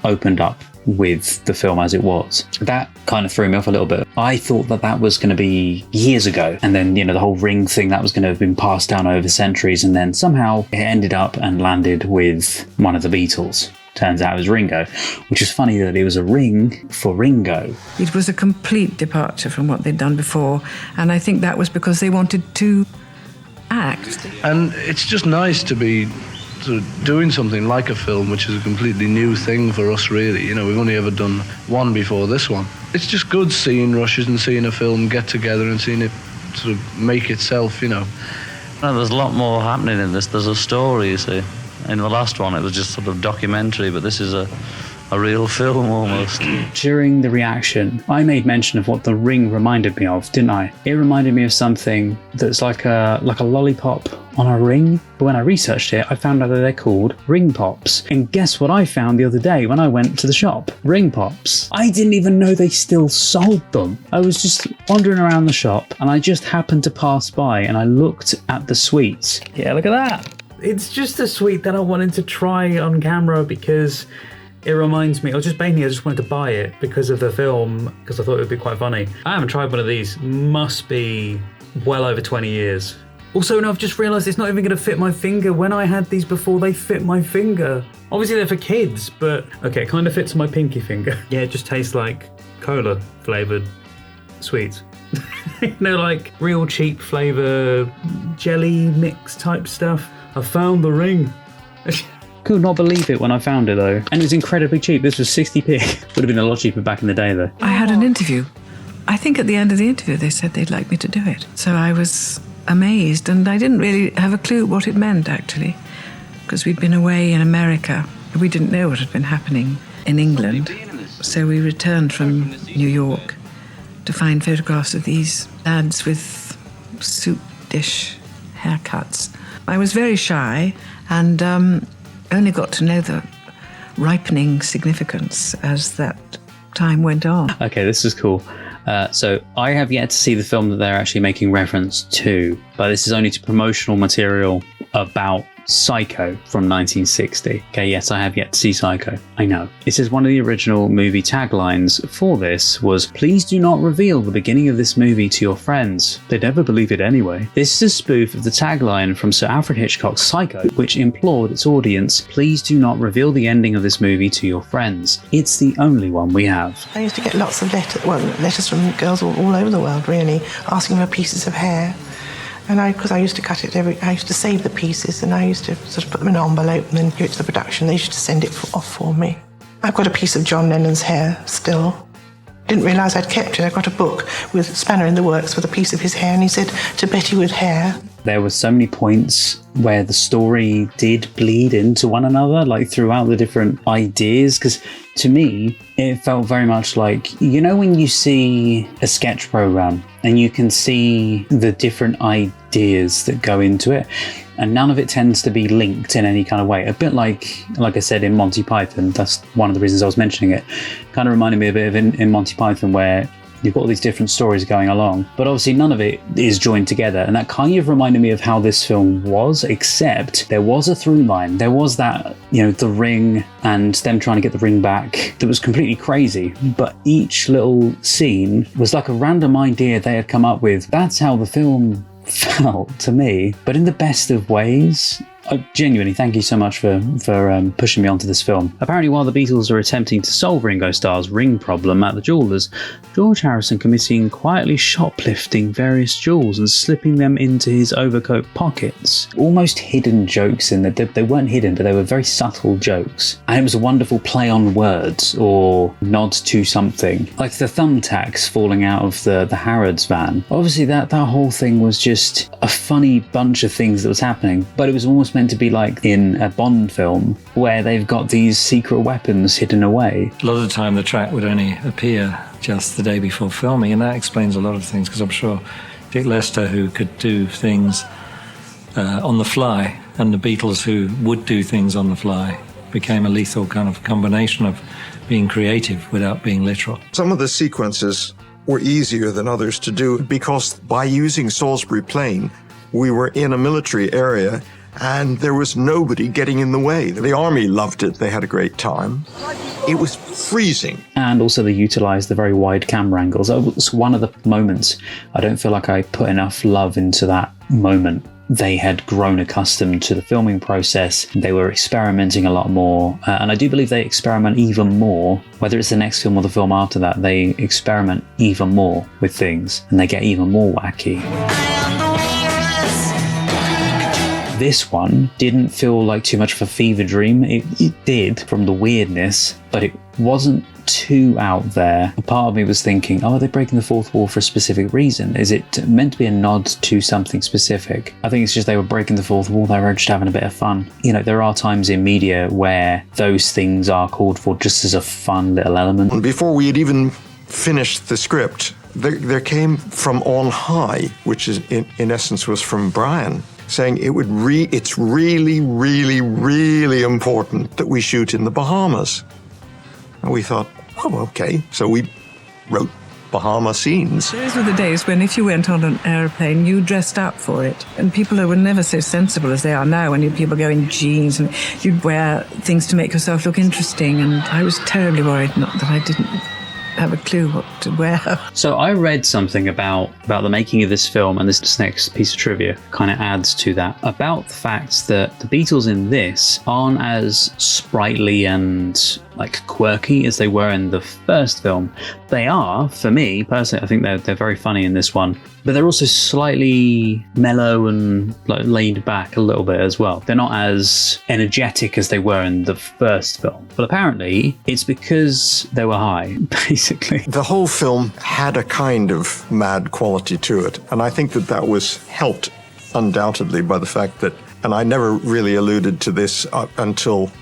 opened up with the film as it was. That kind of threw me off a little bit. I thought that was going to be years ago, and then, you know, the whole ring thing, that was going to have been passed down over centuries, and then somehow it ended up and landed with one of the Beatles. Turns out it was Ringo, which is funny that it was a ring for Ringo. It was a complete departure from what they'd done before, and I think that was because they wanted to act. And it's just nice to be sort of doing something like a film, which is a completely new thing for us, really. You know, we've only ever done one before this one. It's just good seeing rushes and seeing a film get together and seeing it sort of make itself, you know. No, there's a lot more happening in this. There's a story, you see. In the last one, it was just sort of documentary, but this is a real film almost. During the reaction, I made mention of what the ring reminded me of, didn't I? It reminded me of something that's like a lollipop on a ring. But when I researched it, I found out that they're called ring pops. And guess what I found the other day when I went to the shop? Ring pops. I didn't even know they still sold them. I was just wandering around the shop and I just happened to pass by and I looked at the sweets. Yeah, look at that. It's just a sweet that I wanted to try on camera because it reminds me, I just wanted to buy it because of the film, because I thought it would be quite funny. I haven't tried one of these, must be well over 20 years. Also, no, I've just realised it's not even going to fit my finger. When I had these before, they fit my finger. Obviously they're for kids, but okay, it kind of fits my pinky finger. Yeah, it just tastes like cola flavoured sweets. You know, like real cheap flavour, jelly mix type stuff. I found the ring. Could not believe it when I found it though. And it was incredibly cheap. This was 60p. Would have been a lot cheaper back in the day though. I had an interview. I think at the end of the interview they said they'd like me to do it. So I was amazed, and I didn't really have a clue what it meant actually, because we'd been away in America. We didn't know what had been happening in England. So we returned from New York to find photographs of these lads with soup dish haircuts. I was very shy and only got to know the ripening significance as that time went on. Okay, this is cool. So I have yet to see the film that they're actually making reference to, but this is only to promotional material about Psycho from 1960. Okay, yes, I have yet to see Psycho. I know. It says one of the original movie taglines for this was, "Please do not reveal the beginning of this movie to your friends. They'd never believe it anyway." This is a spoof of the tagline from Sir Alfred Hitchcock's Psycho, which implored its audience, "Please do not reveal the ending of this movie to your friends." It's the only one we have. I used to get lots of letters from girls all over the world, really, asking for pieces of hair. And because I used to cut it I used to save the pieces and I used to sort of put them in an envelope and then give it to the production. They used to send it off for me. I've got a piece of John Lennon's hair still. Didn't realise I'd kept it. I got a book with Spanner in the Works with a piece of his hair, and he said, "To Betty with hair." There were so many points where the story did bleed into one another, like throughout the different ideas, because to me, it felt very much like, you know, when you see a sketch program and you can see the different ideas that go into it, and none of it tends to be linked in any kind of way. A bit like I said in Monty Python, that's one of the reasons I was mentioning it. Kind of reminded me a bit of in Monty Python, where you've got all these different stories going along, but obviously none of it is joined together. And that kind of reminded me of how this film was, except there was a through line. There was that, you know, the ring and them trying to get the ring back that was completely crazy. But each little scene was like a random idea they had come up with. That's how the film felt to me, but in the best of ways. Genuinely, thank you so much for pushing me onto this film. Apparently, while the Beatles are attempting to solve Ringo Starr's ring problem at the jewellers, George Harrison can be seen quietly shoplifting various jewels and slipping them into his overcoat pockets. Almost hidden jokes in that. They weren't hidden, but they were very subtle jokes. And it was a wonderful play on words or nods to something. Like the thumbtacks falling out of the Harrods van. Obviously, that whole thing was just a funny bunch of things that was happening, but it was almost meant to be like in a Bond film where they've got these secret weapons hidden away. A lot of the time the track would only appear just the day before filming, and that explains a lot of things, because I'm sure Dick Lester, who could do things on the fly, and the Beatles, who would do things on the fly, became a lethal kind of combination of being creative without being literal. Some of the sequences were easier than others to do because by using Salisbury Plain, we were in a military area and there was nobody getting in the way. The army loved it. They had a great time. It was freezing. And also they utilised the very wide camera angles. That was one of the moments I don't feel like I put enough love into that moment. They had grown accustomed to the filming process. They were experimenting a lot more. And I do believe they experiment even more. Whether it's the next film or the film after that, they experiment even more with things and they get even more wacky. This one didn't feel like too much of a fever dream. It did from the weirdness, but it wasn't too out there. A part of me was thinking, oh, are they breaking the fourth wall for a specific reason? Is it meant to be a nod to something specific? I think it's just they were breaking the fourth wall. They were just having a bit of fun. You know, there are times in media where those things are called for just as a fun little element. Before we had even finished the script, there came from on high, which is in essence was from Brian, saying it's really, really, really important that we shoot in the Bahamas. And we thought, oh, okay. So we wrote Bahama scenes. Those were the days when if you went on an aeroplane, you dressed up for it. And people were never so sensible as they are now, when people go in jeans and you'd wear things to make yourself look interesting. And I was terribly worried, not that I didn't have a clue what to wear. So I read something about the making of this film, and this next piece of trivia kind of adds to that, about the fact that the Beatles in this aren't as sprightly and like quirky as they were in the first film. They are, for me personally, I think they're very funny in this one, but they're also slightly mellow and like laid back a little bit as well. They're not as energetic as they were in the first film, but apparently it's because they were high, basically. The whole film had a kind of mad quality to it, and I think that was helped undoubtedly by the fact that, and I never really alluded to this until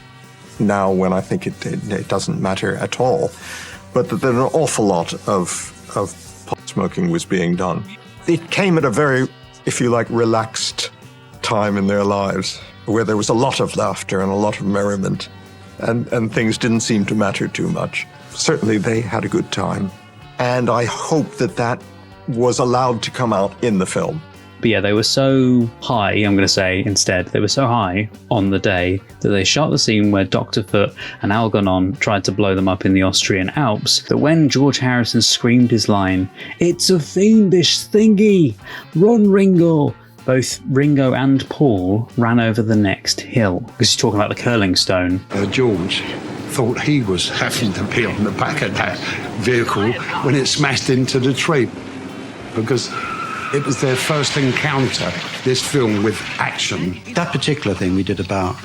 now when I think it doesn't matter at all, but that an awful lot of pot smoking was being done. It came at a very, if you like, relaxed time in their lives, where there was a lot of laughter and a lot of merriment, and things didn't seem to matter too much. Certainly they had a good time, and I hope that was allowed to come out in the film. But yeah, they were so high, I'm going to say instead, they were so high on the day that they shot the scene where Dr. Foot and Algernon tried to blow them up in the Austrian Alps, that when George Harrison screamed his line, "It's a fiendish thingy! Run, Ringo!" both Ringo and Paul ran over the next hill. Because he's talking about the curling stone. George thought he was having to be on the back of that vehicle when it smashed into the tree, because it was their first encounter, this film, with action. That particular thing we did about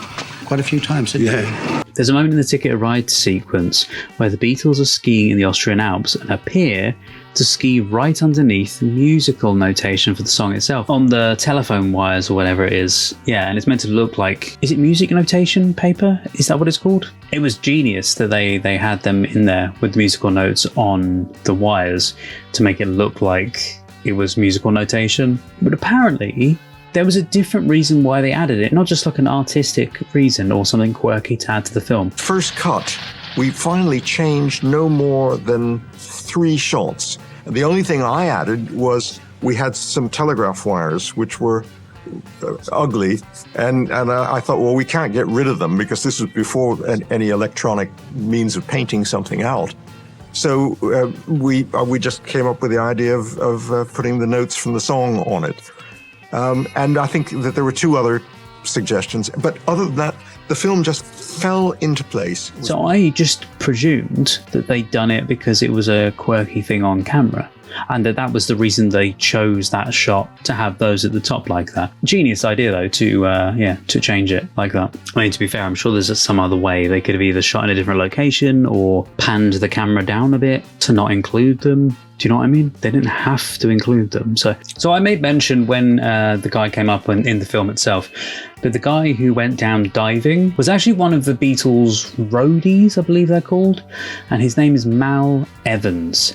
quite a few times, didn't we? There's a moment in the Ticket to Ride sequence where the Beatles are skiing in the Austrian Alps and appear to ski right underneath the musical notation for the song itself on the telephone wires or whatever it is. Yeah, and it's meant to look like, is it music notation paper? Is that what it's called? It was genius that they had them in there with musical notes on the wires to make it look like it was musical notation. But apparently there was a different reason why they added it, not just like an artistic reason or something quirky to add to the film. First cut, we finally changed no more than 3 shots. The only thing I added was we had some telegraph wires which were ugly, and I thought, well, we can't get rid of them because this was before any electronic means of painting something out. So we just came up with the idea of putting the notes from the song on it. And I think that there were 2 other suggestions, but other than that, the film just fell into place. So I just presumed that they'd done it because it was a quirky thing on camera. and that was the reason they chose that shot to have those at the top like that. Genius idea though to change it like that. I mean, to be fair, I'm sure there's some other way they could have either shot in a different location or panned the camera down a bit to not include them. Do you know what I mean? They didn't have to include them. So I made mention when the guy came up in the film itself, but the guy who went down diving was actually one of the Beatles roadies, I believe they're called, and his name is Mal Evans.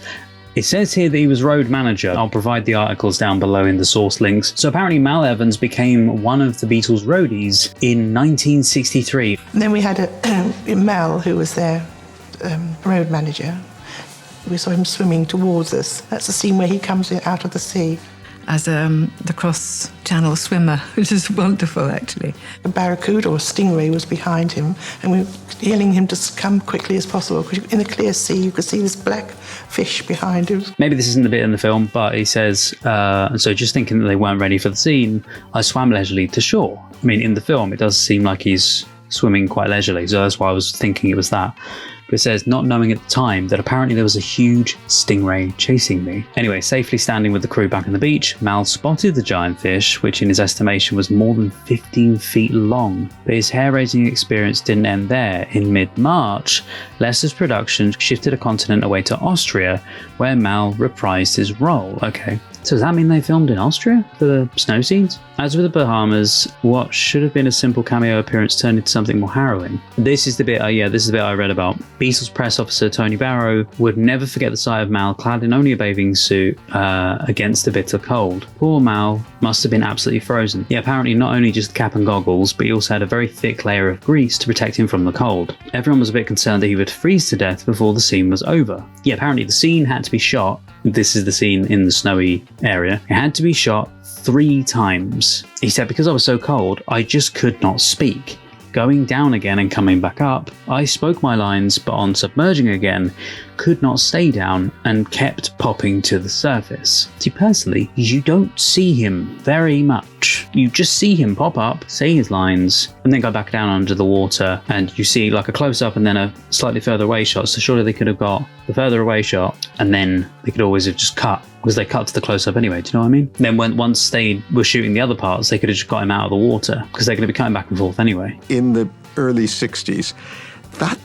It says here that he was road manager. I'll provide the articles down below in the source links. So apparently Mal Evans became one of the Beatles roadies in 1963. And then we had Mel, who was their road manager. We saw him swimming towards us. That's the scene where he comes out of the sea. As the cross-channel swimmer, which is wonderful, actually. A barracuda or stingray was behind him, and we were yelling him to come quickly as possible, because in the clear sea you could see this black fish behind him. Maybe this isn't the bit in the film, but he says, so just thinking that they weren't ready for the scene, I swam leisurely to shore. I mean, in the film, it does seem like he's swimming quite leisurely, so that's why I was thinking it was that. But it says, not knowing at the time that apparently there was a huge stingray chasing me. Anyway, safely standing with the crew back on the beach, Mal spotted the giant fish, which in his estimation was more than 15 feet long. But his hair-raising experience didn't end there. In mid-March, Lester's production shifted a continent away to Austria, where Mal reprised his role. Okay, so does that mean they filmed in Austria for the snow scenes? As with the Bahamas, what should have been a simple cameo appearance turned into something more harrowing. This is the bit I read about. Beatles press officer Tony Barrow would never forget the sight of Mal clad in only a bathing suit against the bitter cold. Poor Mal must have been absolutely frozen. Yeah, apparently not only just cap and goggles, but he also had a very thick layer of grease to protect him from the cold. Everyone was a bit concerned that he would freeze to death before the scene was over. Yeah, apparently the scene had to be shot. This is the scene in the snowy area. It had to be shot 3 times. He said, because I was so cold, I just could not speak. Going down again and coming back up, I spoke my lines, but on submerging again, could not stay down and kept popping to the surface. See, personally, you don't see him very much. You just see him pop up, say his lines, and then go back down under the water, and you see like a close-up and then a slightly further away shot. So surely they could have got the further away shot, and then they could always have just cut, because they cut to the close-up anyway, do you know what I mean? Then once they were shooting the other parts, they could have just got him out of the water, because they're going to be cutting back and forth anyway. In the early 60s, that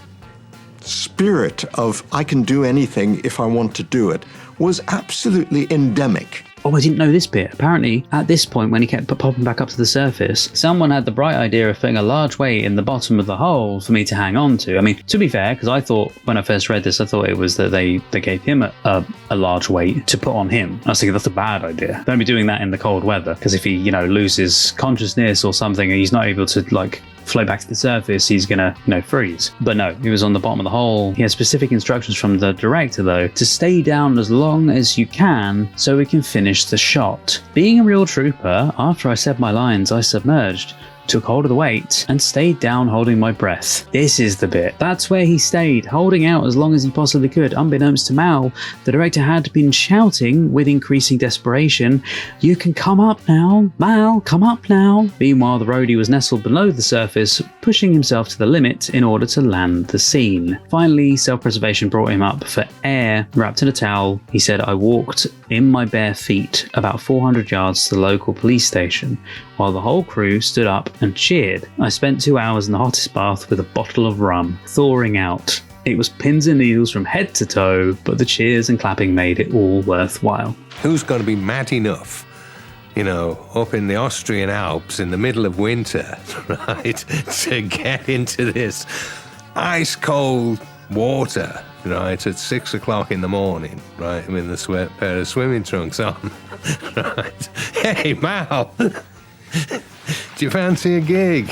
spirit of I can do anything if I want to do it was absolutely endemic. Oh, I didn't know this bit. Apparently, at this point, when he kept popping back up to the surface, someone had the bright idea of putting a large weight in the bottom of the hole for me to hang on to. I mean, to be fair, because I thought, when I first read this, I thought it was that they gave him a large weight to put on him. I was thinking, that's a bad idea. Don't be doing that in the cold weather, because if he, loses consciousness or something, and he's not able to, float back to the surface, he's gonna, freeze. But no, he was on the bottom of the hole. He had specific instructions from the director, though, to stay down as long as you can so we can finish the shot. Being a real trooper, after I said my lines, I submerged, took hold of the weight, and stayed down holding my breath. This is the bit. That's where he stayed, holding out as long as he possibly could. Unbeknownst to Mal, the director had been shouting with increasing desperation, "You can come up now, Mal, come up now." Meanwhile, the roadie was nestled below the surface, pushing himself to the limit in order to land the scene. Finally, self-preservation brought him up for air. Wrapped in a towel, he said, "I walked in my bare feet about 400 yards to the local police station, while the whole crew stood up and cheered. I spent 2 hours in the hottest bath with a bottle of rum, thawing out. It was pins and needles from head to toe, but the cheers and clapping made it all worthwhile." Who's going to be mad enough, up in the Austrian Alps in the middle of winter, right, to get into this ice cold water, right, at 6 o'clock in the morning, right, with a pair of swimming trunks on, right? Hey, Mal, do you fancy a gig?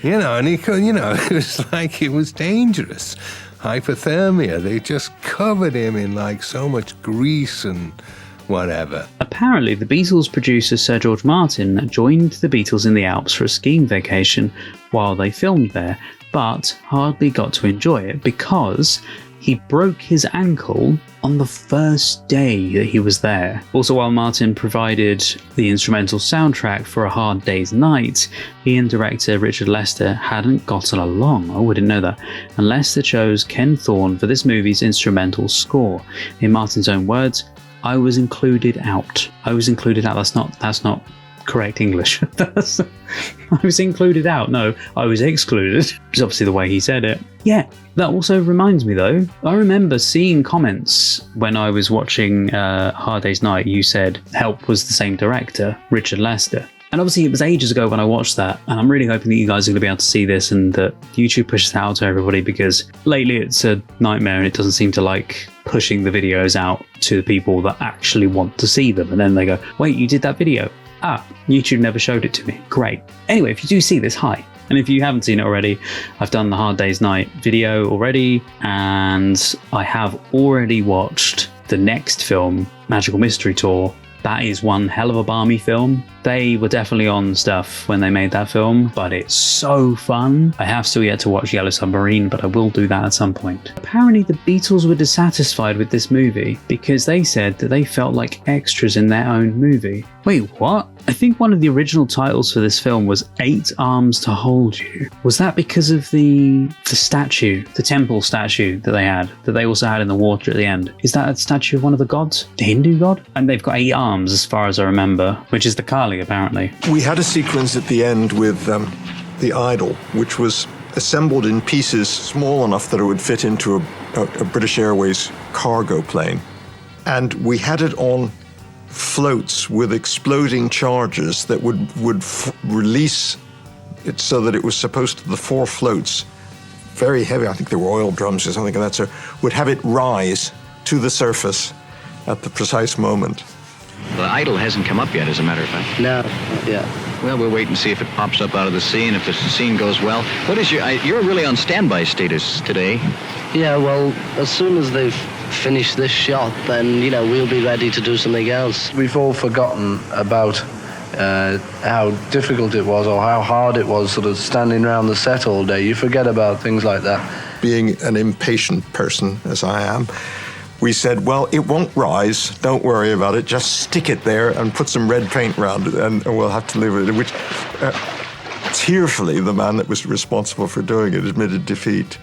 And he could, it was like it was dangerous. Hypothermia, they just covered him in so much grease and whatever. Apparently, the Beatles producer Sir George Martin joined the Beatles in the Alps for a skiing vacation while they filmed there, but hardly got to enjoy it because he broke his ankle on the first day that he was there. Also, while Martin provided the instrumental soundtrack for A Hard Day's Night, he and director Richard Lester hadn't gotten along. Oh, I didn't know that. And Lester chose Ken Thorne for this movie's instrumental score. In Martin's own words, I was included out. I was included out. That's not correct English. I was included out. No, I was excluded. It's obviously the way he said it. Yeah, that also reminds me though. I remember seeing comments when I was watching Hard Day's Night. You said Help was the same director, Richard Lester. And obviously it was ages ago when I watched that, and I'm really hoping that you guys are going to be able to see this and that YouTube pushes it out to everybody, because lately it's a nightmare and it doesn't seem to like pushing the videos out to the people that actually want to see them. And then they go, wait, you did that video? Ah, YouTube never showed it to me. Great. Anyway, if you do see this, hi. And if you haven't seen it already, I've done the Hard Day's Night video already, and I have already watched the next film, Magical Mystery Tour. That is one hell of a barmy film. They were definitely on stuff when they made that film, but it's so fun. I have still yet to watch Yellow Submarine, but I will do that at some point. Apparently the Beatles were dissatisfied with this movie because they said that they felt like extras in their own movie. Wait, what? I think one of the original titles for this film was 8 Arms to Hold You. Was that because of the statue, the temple statue that they also had in the water at the end? Is that a statue of one of the gods? The Hindu god? And they've got 8 arms as far as I remember, which is the Kali apparently. We had a sequence at the end with the idol, which was assembled in pieces small enough that it would fit into a British Airways cargo plane. And we had it on floats with exploding charges that would release it so that it was supposed to, the 4 floats, very heavy, I think they were oil drums or something like that, so would have it rise to the surface at the precise moment. The idol hasn't come up yet, as a matter of fact. No, yeah. Well, we'll wait and see if it pops up out of the sea, and if the scene goes well. What is you're really on standby status today? Yeah, well, as soon as they've finished this shot, then, we'll be ready to do something else. We've all forgotten about how difficult it was or how hard it was sort of standing around the set all day. You forget about things like that. Being an impatient person, as I am, we said, well, it won't rise, don't worry about it, just stick it there and put some red paint around it and we'll have to live with it, which tearfully the man that was responsible for doing it admitted defeat.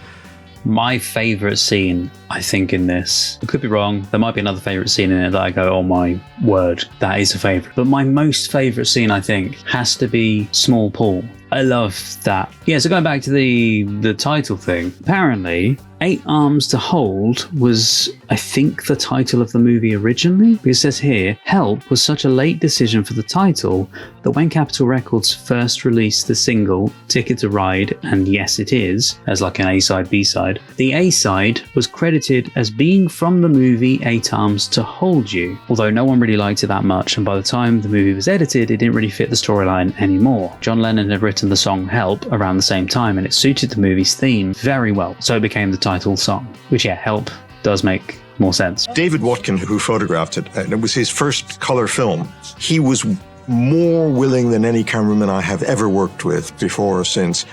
My favourite scene, I think, in this, I could be wrong, there might be another favourite scene in it that I go, oh my word, that is a favourite. But my most favourite scene, I think, has to be Small Paul. I love that. Yeah, so going back to the title thing, apparently 8 Arms to Hold was, I think, the title of the movie originally. Because it says here, Help was such a late decision for the title that when Capitol Records first released the single Ticket to Ride and Yes It Is, as like an A-side, B-side, the A-side was credited as being from the movie 8 Arms to Hold You, although no one really liked it that much, and by the time the movie was edited, it didn't really fit the storyline anymore. John Lennon had written the song Help around the same time, and it suited the movie's theme very well, so it became the title song, which, yeah, Help does make more sense. David Watkin, who photographed it, and it was his first color film, he was more willing than any cameraman I have ever worked with before or since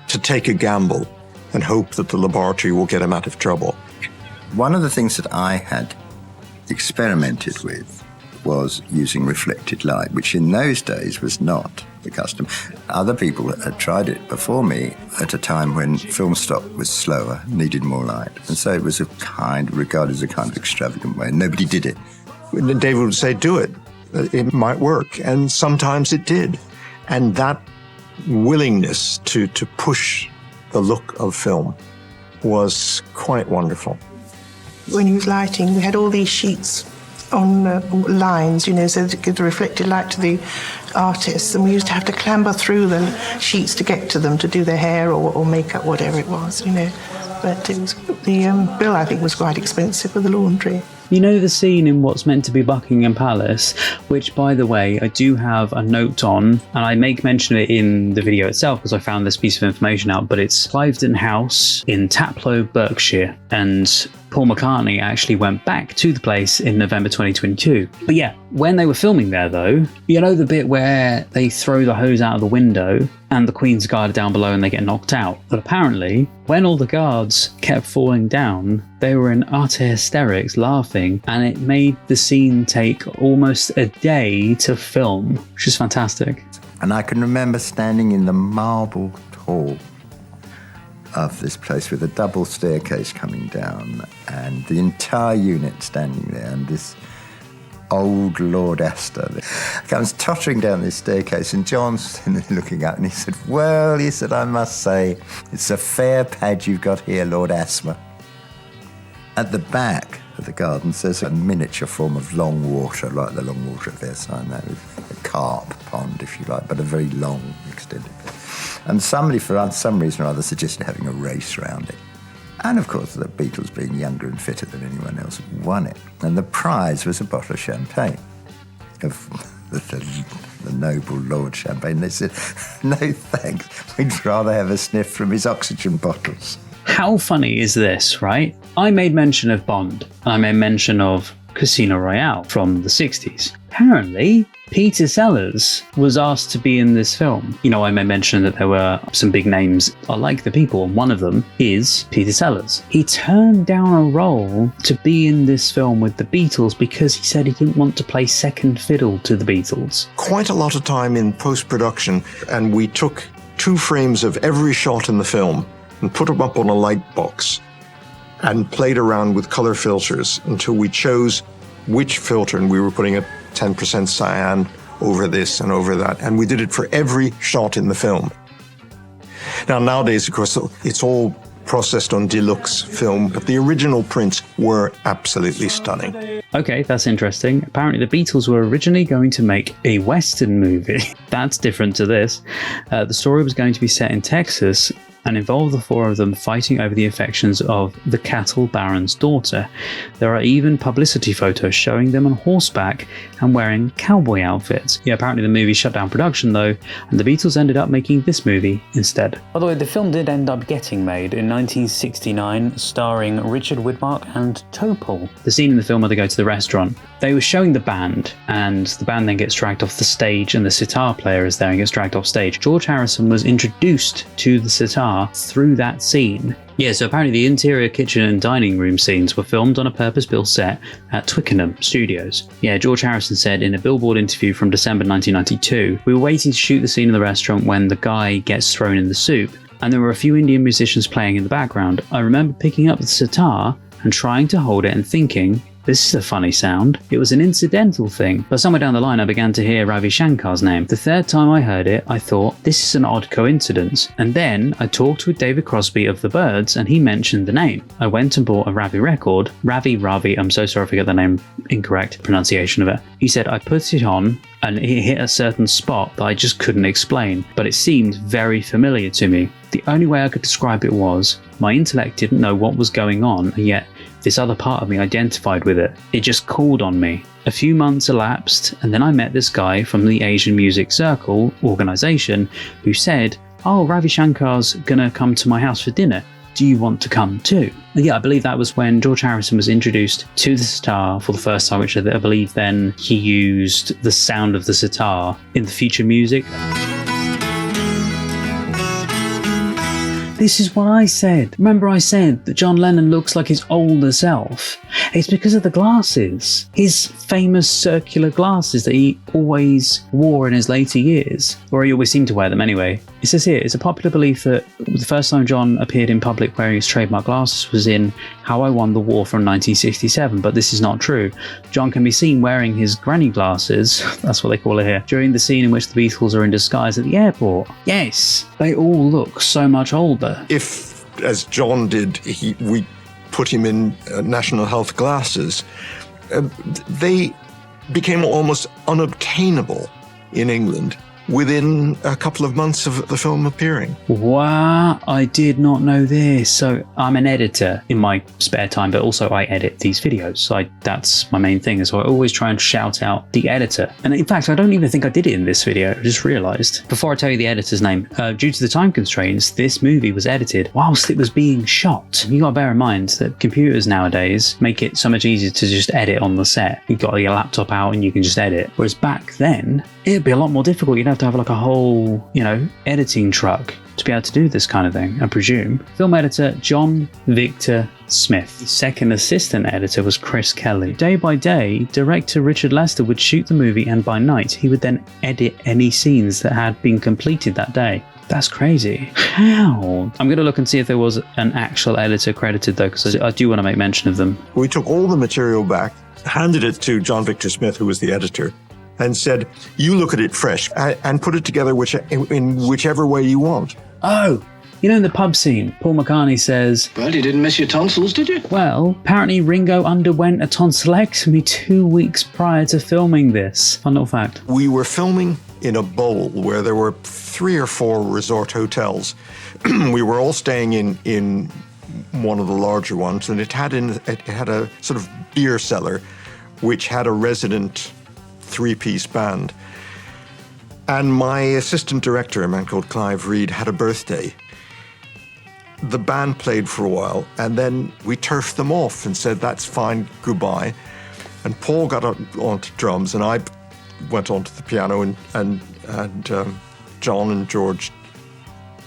to take a gamble and hope that the laboratory will get him out of trouble. One of the things that I had experimented with was using reflected light, which in those days was not the custom. Other people had tried it before me at a time when film stock was slower, needed more light. And so it was regarded as a kind of extravagant way. Nobody did it. And David would say, do it. It might work. And sometimes it did. And that willingness to push the look of film was quite wonderful. When he was lighting, we had all these sheets on lines, so to give the reflected light to the artists, and we used to have to clamber through the sheets to get to them to do their hair or makeup, whatever it was, But it was the bill, I think, was quite expensive for the laundry. You know the scene in what's meant to be Buckingham Palace, which, by the way, I do have a note on, and I make mention of it in the video itself because I found this piece of information out, but it's Cliveden House in Taplow, Berkshire, and Paul McCartney actually went back to the place in November 2022. But yeah, when they were filming there though, you know the bit where they throw the hose out of the window and the Queen's Guard are down below and they get knocked out? But apparently, when all the guards kept falling down, they were in utter hysterics, laughing, and it made the scene take almost a day to film, which is fantastic. And I can remember standing in the marble hall of this place with a double staircase coming down and the entire unit standing there, and this old Lord Astor comes tottering down this staircase, and John's looking up and he said, well, he said, I must say, it's a fair pad you've got here, Lord Asthma. At the back of the gardens, there's a miniature form of long water, like the long water at Versailles, that with a carp pond, if you like, but a very long, extended bit. And somebody, for some reason or other, suggested having a race around it. And of course, the Beatles, being younger and fitter than anyone else, won it. And the prize was a bottle of champagne, of the noble Lord Champagne. They said, no thanks, we'd rather have a sniff from his oxygen bottles. How funny is this, right? I made mention of Bond, and I made mention of Casino Royale from the 60s. Apparently, Peter Sellers was asked to be in this film. You know, I may mention that there were some big names I like the people, and one of them is Peter Sellers. He turned down a role to be in this film with the Beatles because he said he didn't want to play second fiddle to the Beatles. Quite a lot of time in post-production, and we took 2 frames of every shot in the film and put them up on a light box and played around with color filters until we chose which filter, and we were putting a 10% cyan over this and over that, and we did it for every shot in the film. Now, nowadays, of course, it's all processed on deluxe film, but the original prints were absolutely stunning. Okay, that's interesting. Apparently the Beatles were originally going to make a Western movie. That's different to this. The story was going to be set in Texas and involved the 4 of them fighting over the affections of the cattle baron's daughter. There are even publicity photos showing them on horseback and wearing cowboy outfits. Yeah, apparently the movie shut down production though, and the Beatles ended up making this movie instead. By the way, the film did end up getting made in 1969, starring Richard Widmark and Topol. The scene in the film where they go to the restaurant, they were showing the band, and the band then gets dragged off the stage, and the sitar player is there and gets dragged off stage. George Harrison was introduced to the sitar through that scene. Yeah, so apparently the interior kitchen and dining room scenes were filmed on a purpose-built set at Twickenham Studios. Yeah, George Harrison said in a Billboard interview from December 1992, we were waiting to shoot the scene in the restaurant when the guy gets thrown in the soup, and there were a few Indian musicians playing in the background. I remember picking up the sitar and trying to hold it and thinking, this is a funny sound. It was an incidental thing, but somewhere down the line I began to hear Ravi Shankar's name. The 3rd time I heard it, I thought, this is an odd coincidence. And then I talked with David Crosby of The Byrds and he mentioned the name. I went and bought a Ravi record. Ravi, I'm so sorry if I get the name incorrect, pronunciation of it. He said I put it on and it hit a certain spot that I just couldn't explain, but it seemed very familiar to me. The only way I could describe it was, my intellect didn't know what was going on, and yet this other part of me identified with it. It just called on me. A few months elapsed, and then I met this guy from the Asian Music Circle organization who said, oh, Ravi Shankar's gonna come to my house for dinner. Do you want to come too? And yeah, I believe that was when George Harrison was introduced to the sitar for the first time, which I believe then he used the sound of the sitar in the future music. This is what I said. Remember I said that John Lennon looks like his older self? It's because of the glasses. His famous circular glasses that he always wore in his later years. Or he always seemed to wear them anyway. It says here, it's a popular belief that the first time John appeared in public wearing his trademark glasses was in How I Won the War from 1967, but this is not true. John can be seen wearing his granny glasses, that's what they call it here, during the scene in which the Beatles are in disguise at the airport. Yes, they all look so much older. If, as John did, we put him in national health glasses, they became almost unobtainable in England within a couple of months of the film appearing. Wow, I did not know this. So I'm an editor in my spare time, but also I edit these videos. So that's my main thing. So I always try and shout out the editor. And in fact, I don't even think I did it in this video. I just realized. Before I tell you the editor's name, due to the time constraints, this movie was edited whilst it was being shot. You gotta bear in mind that computers nowadays make it so much easier to just edit on the set. You've got your laptop out and you can just edit. Whereas back then, it'd be a lot more difficult. You'd have to have like a whole, editing truck to be able to do this kind of thing, I presume. Film editor John Victor Smith. The second assistant editor was Chris Kelly. Day by day, director Richard Lester would shoot the movie, and by night he would then edit any scenes that had been completed that day. That's crazy. How? I'm going to look and see if there was an actual editor credited though, because I do want to make mention of them. We took all the material back, handed it to John Victor Smith, who was the editor, and said, you look at it fresh and put it together in whichever way you want. Oh, in the pub scene, Paul McCartney says, Well, you didn't miss your tonsils, did you? Well, apparently Ringo underwent a tonsillectomy 2 weeks prior to filming this. Fun little fact. We were filming in a bowl where there were 3 or 4 resort hotels. We were all staying in one of the larger ones, and it had a sort of beer cellar, which had a resident 3-piece band. And my assistant director, a man called Clive Reed, had a birthday. The band played for a while, and then we turfed them off and said, that's fine, goodbye. And Paul got onto drums, and I went onto the piano, and John and George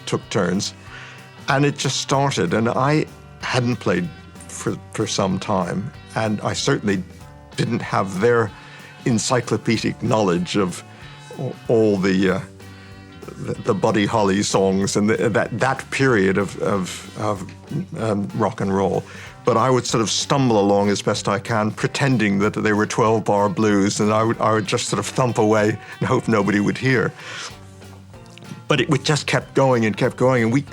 took turns. And it just started, and I hadn't played for some time, and I certainly didn't have their encyclopedic knowledge of all the Buddy Holly songs and that period of rock and roll. But I would sort of stumble along as best I can, pretending that they were 12-bar blues, and I would just sort of thump away and hope nobody would hear. But it just kept going, and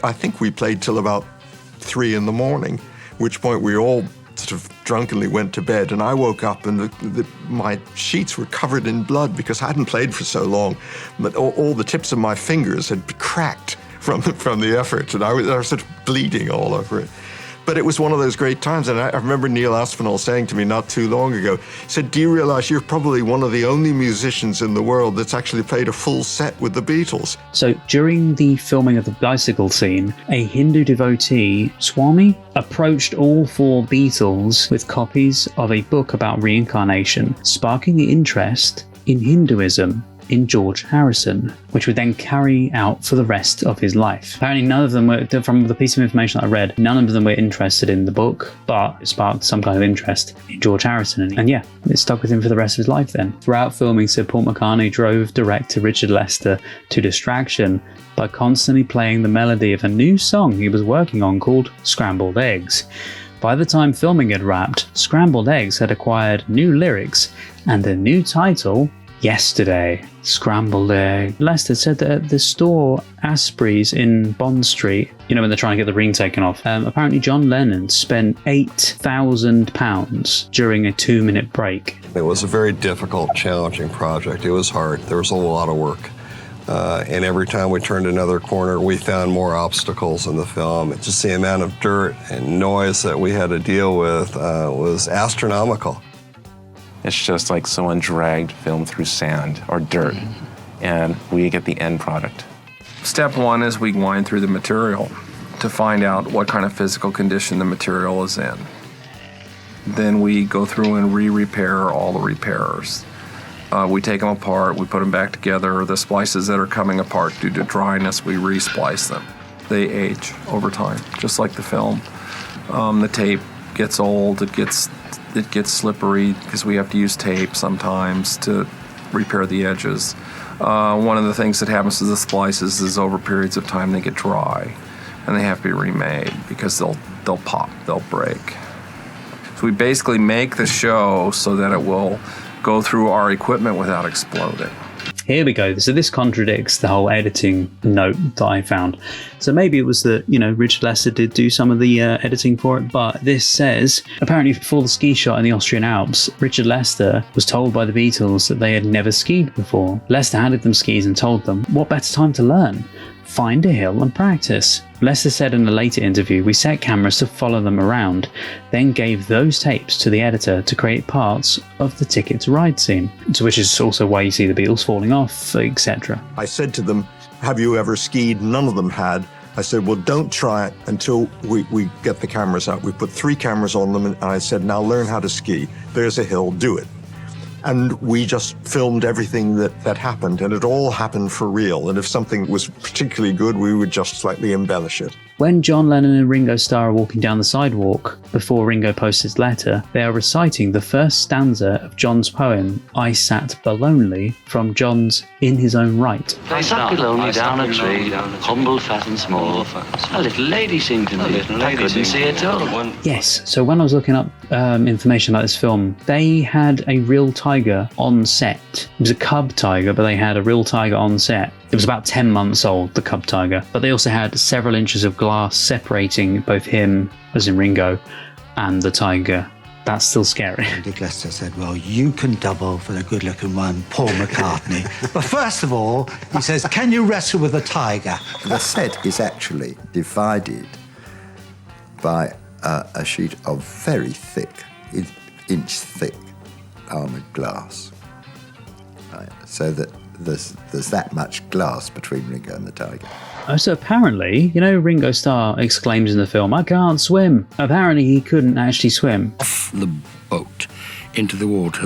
I think we played till about 3 a.m, at which point we all sort of drunkenly went to bed, and I woke up and my sheets were covered in blood because I hadn't played for so long, but all the tips of my fingers had cracked from the effort, and I was sort of bleeding all over it. But it was one of those great times, and I remember Neil Aspinall saying to me not too long ago, he said, do you realize you're probably one of the only musicians in the world that's actually played a full set with the Beatles? So during the filming of the bicycle scene, a Hindu devotee, Swami, approached all 4 Beatles with copies of a book about reincarnation, sparking the interest in Hinduism in George Harrison, which would then carry out for the rest of his life. Apparently none of them were, from the piece of information that I read, none of them were interested in the book, but it sparked some kind of interest in George Harrison. And yeah, it stuck with him for the rest of his life then. Throughout filming, Sir Paul McCartney drove director Richard Lester to distraction by constantly playing the melody of a new song he was working on called Scrambled Eggs. By the time filming had wrapped, Scrambled Eggs had acquired new lyrics and a new title, Yesterday, Scrambled Egg. Lester said that at the store Asprey's in Bond Street, when they're trying to get the ring taken off, apparently John Lennon spent £8,000 during a 2-minute break. It was a very difficult, challenging project. It was hard. There was a lot of work. And every time we turned another corner, we found more obstacles in the film. Just the amount of dirt and noise that we had to deal with was astronomical. It's just like someone dragged film through sand or dirt, and we get the end product. Step 1 is we wind through the material to find out what kind of physical condition the material is in. Then we go through and re-repair all the repairs. We take them apart, we put them back together. The splices that are coming apart due to dryness, we re-splice them. They age over time, just like the film. The tape gets old, it gets slippery because we have to use tape sometimes to repair the edges. One of the things that happens to the splices is over periods of time they get dry and they have to be remade because they'll pop, they'll break. So we basically make the show so that it will go through our equipment without exploding. Here we go. So this contradicts the whole editing note that I found. So maybe it was that, Richard Lester did do some of the editing for it, but this says, apparently for the ski shot in the Austrian Alps, Richard Lester was told by the Beatles that they had never skied before. Lester handed them skis and told them, what better time to learn? Find a hill and practice. Lester said in a later interview, we set cameras to follow them around, then gave those tapes to the editor to create parts of the Ticket to Ride scene, which is also why you see the Beatles falling off, etc. I said to them, have you ever skied? None of them had. I said, well, don't try it until we get the cameras out. We put 3 cameras on them, and I said, now learn how to ski. There's a hill, do it. And we just filmed everything that happened, and it all happened for real. And if something was particularly good, we would just slightly embellish it. When John Lennon and Ringo Starr are walking down the sidewalk before Ringo posts his letter, they are reciting the first stanza of John's poem, I Sat Belonely, from John's In His Own Right. I sat belonely down a tree, humble, fat and small. A little lady sing to me. I couldn't see it all. Yes, so when I was looking up information about this film, they had a real tiger on set. It was a cub tiger, but they had a real tiger on set. It was about 10 months old, the cub tiger, but they also had several inches of glass separating both him, as in Ringo, and the tiger. That's still scary. Dick Lester said, well, you can double for the good-looking one, Paul McCartney. But first of all, he says, can you wrestle with a tiger? The set is actually divided by a sheet of very thick, inch-thick armoured glass. Right, so that there's that much glass between Ringo and the tiger. Oh, so apparently, Ringo Starr exclaims in the film, I can't swim. Apparently he couldn't actually swim. Off the boat, into the water.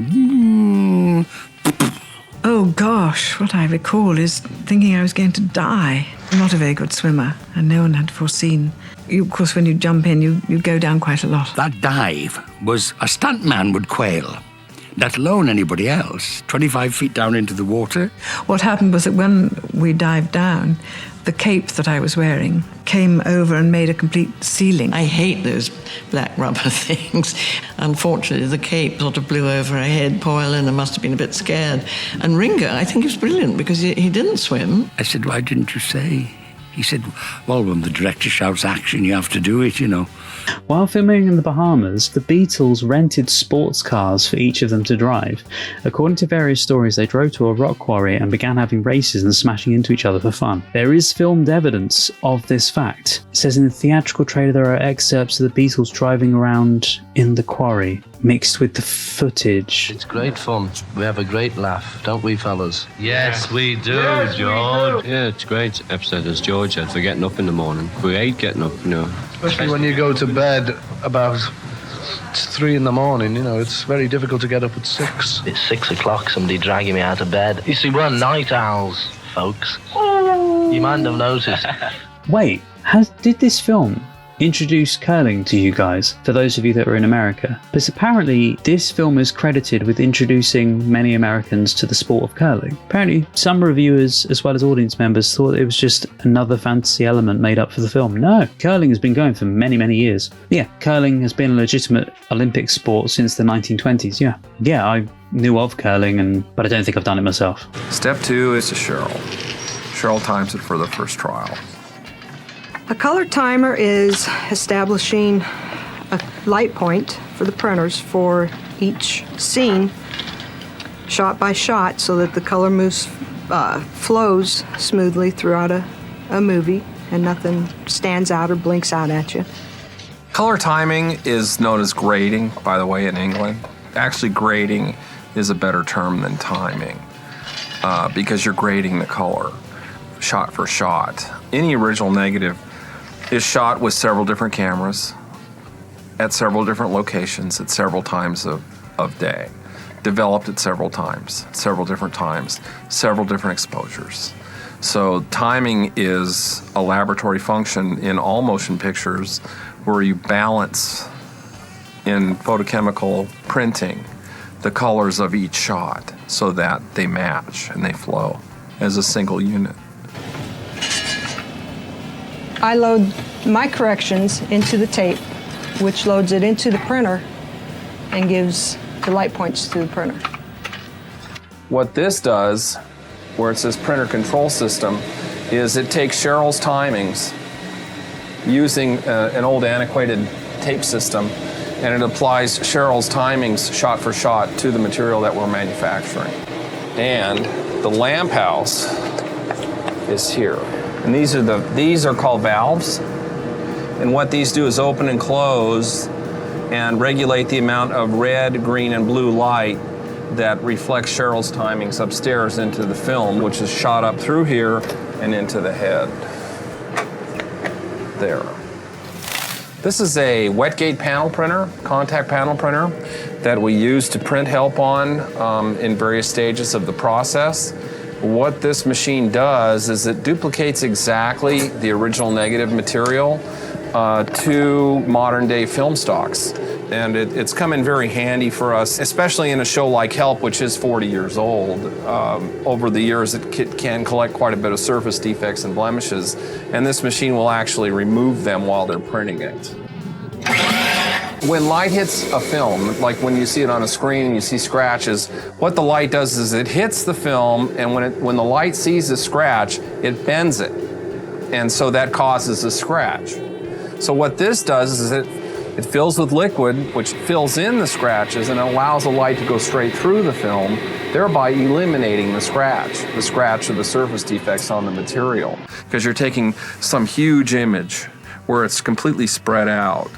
Oh gosh, what I recall is thinking I was going to die. I'm not a very good swimmer, and no one had foreseen. Of course, when you jump in, you go down quite a lot. That dive was a stuntman would quail, let alone anybody else, 25 feet down into the water. What happened was that when we dived down, the cape that I was wearing came over and made a complete ceiling. I hate those black rubber things. Unfortunately, the cape sort of blew over her head. Poor Eleanor must have been a bit scared. And Ringo, I think he was brilliant because he didn't swim. I said, why didn't you say? He said, well, when the director shouts action, you have to do it, While filming in the Bahamas, the Beatles rented sports cars for each of them to drive. According to various stories, they drove to a rock quarry and began having races and smashing into each other for fun. There is filmed evidence of this fact. It says in the theatrical trailer there are excerpts of the Beatles driving around in the quarry, mixed with the footage. It's great fun. We have a great laugh, don't we, fellas? Yes, we do, Yes, George. we Yeah, it's a great episode, as George said, for getting up in the morning. We hate getting up, Especially when you go to bed about 3 in the morning, it's very difficult to get up at 6. It's 6 o'clock, somebody dragging me out of bed. You see, we're night owls, folks. You might have noticed. Wait, did this film introduce curling to you guys, for those of you that are in America? Because apparently this film is credited with introducing many Americans to the sport of curling. Apparently some reviewers as well as audience members thought it was just another fantasy element made up for the film. No, curling has been going for many, many years. Yeah, curling has been a legitimate Olympic sport since the 1920s, Yeah, I knew of curling, but I don't think I've done it myself. Step 2 is to Cheryl. Cheryl times it for the first trial. A color timer is establishing a light point for the printers for each scene, shot by shot, so that the color flows smoothly throughout a movie and nothing stands out or blinks out at you. Color timing is known as grading, by the way, in England. Actually, grading is a better term than timing because you're grading the color shot for shot. Any original negative is shot with several different cameras at several different locations at several times of day, developed at several times, several different times, several different exposures. So timing is a laboratory function in all motion pictures where you balance in photochemical printing the colors of each shot so that they match and they flow as a single unit. I load my corrections into the tape, which loads it into the printer and gives the light points to the printer. What this does where it says printer control system, is it takes Cheryl's timings using an old antiquated tape system, and it applies Cheryl's timings shot for shot to the material that we're manufacturing. And the lamp house is here. And these are called valves. And what these do is open and close and regulate the amount of red, green, and blue light that reflects Cheryl's timings upstairs into the film, which is shot up through here and into the head. There. This is a wet gate panel printer, contact panel printer, that we use to print help on in various stages of the process. What this machine does is it duplicates exactly the original negative material to modern day film stocks. And it's come in very handy for us, especially in a show like Help, which is 40 years old. Over the years, it can collect quite a bit of surface defects and blemishes, and this machine will actually remove them while they're printing it. When light hits a film, like when you see it on a screen and you see scratches, what the light does is it hits the film, and when the light sees a scratch, it bends it. And so that causes a scratch. So what this does is it fills with liquid, which fills in the scratches, and it allows the light to go straight through the film, thereby eliminating the scratch or the surface defects on the material. Because you're taking some huge image where it's completely spread out,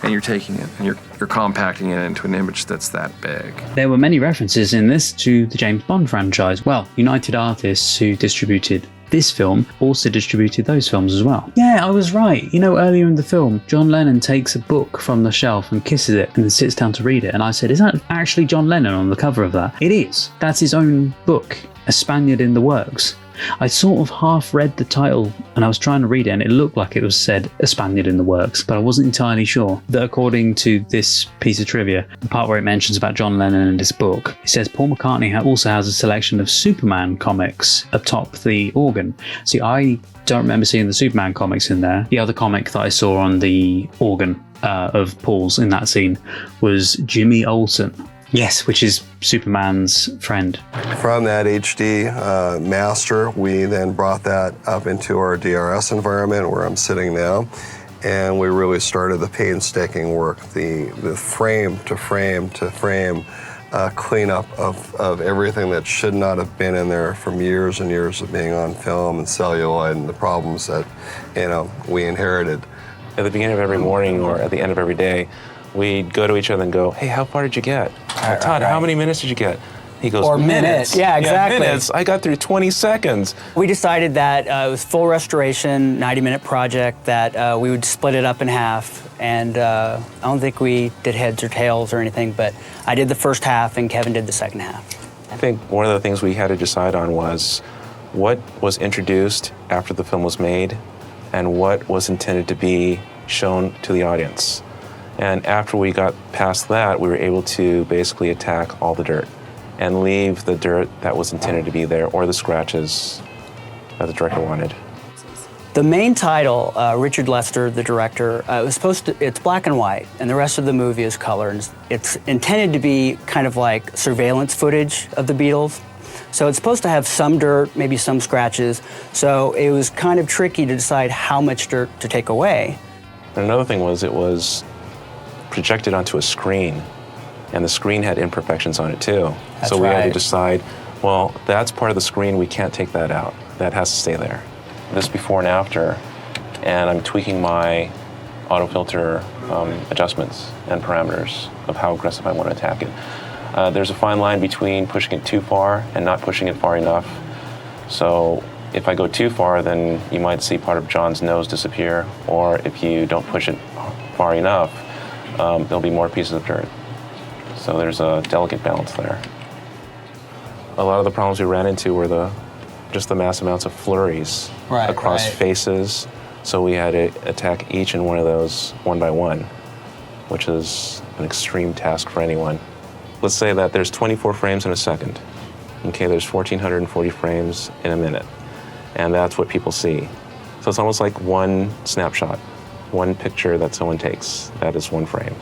and you're taking it and you're compacting it into an image that's that big. There were many references in this to the James Bond franchise. Well, United Artists, who distributed this film, also distributed those films as well. Yeah, I was right. You know, earlier in the film, John Lennon takes a book from the shelf and kisses it and then sits down to read it. And I said, is that actually John Lennon on the cover of that? It is. That's his own book, A Spaniard in the Works. I sort of half read the title and I was trying to read it, and it looked like it was said A Spaniard in the Works, but I wasn't entirely sure. That according to this piece of trivia, the part where it mentions about John Lennon and his book, it says Paul McCartney also has a selection of Superman comics atop the organ. See, I don't remember seeing the Superman comics in there. The other comic that I saw on the organ of Paul's in that scene was Jimmy Olsen. Yes, which is Superman's friend. From that HD master, we then brought that up into our DRS environment where I'm sitting now, and we really started the painstaking work, the frame to frame to frame cleanup of everything that should not have been in there from years and years of being on film and celluloid and the problems that, we inherited. At the beginning of every morning or at the end of every day, we'd go to each other and go, hey, how far did you get? Todd, how many minutes did you get? He goes, or minutes. Yeah, exactly. Yeah, minutes. I got through 20 seconds. We decided that it was full restoration, 90-minute project, that we would split it up in half. And I don't think we did heads or tails or anything, but I did the first half and Kevin did the second half. I think one of the things we had to decide on was what was introduced after the film was made and what was intended to be shown to the audience. And after we got past that, we were able to basically attack all the dirt and leave the dirt that was intended to be there, or the scratches that the director wanted. The main title, Richard Lester, the director, it's black and white, and the rest of the movie is color. And it's intended to be kind of like surveillance footage of the Beatles. So it's supposed to have some dirt, maybe some scratches. So it was kind of tricky to decide how much dirt to take away. And another thing was it was projected onto a screen, and the screen had imperfections on it too. So we had to decide, well, that's part of the screen, we can't take that out. That has to stay there. This before and after, and I'm tweaking my autofilter adjustments and parameters of how aggressive I want to attack it. There's a fine line between pushing it too far and not pushing it far enough. So if I go too far, then you might see part of John's nose disappear, or if you don't push it far enough, there'll be more pieces of dirt. So there's a delicate balance there. A lot of the problems we ran into were just the mass amounts of flurries across faces. So we had to attack each and one of those one by one, which is an extreme task for anyone. Let's say that there's 24 frames in a second. Okay, there's 1,440 frames in a minute. And that's what people see. So it's almost like one snapshot. One picture that someone takes, that is one frame.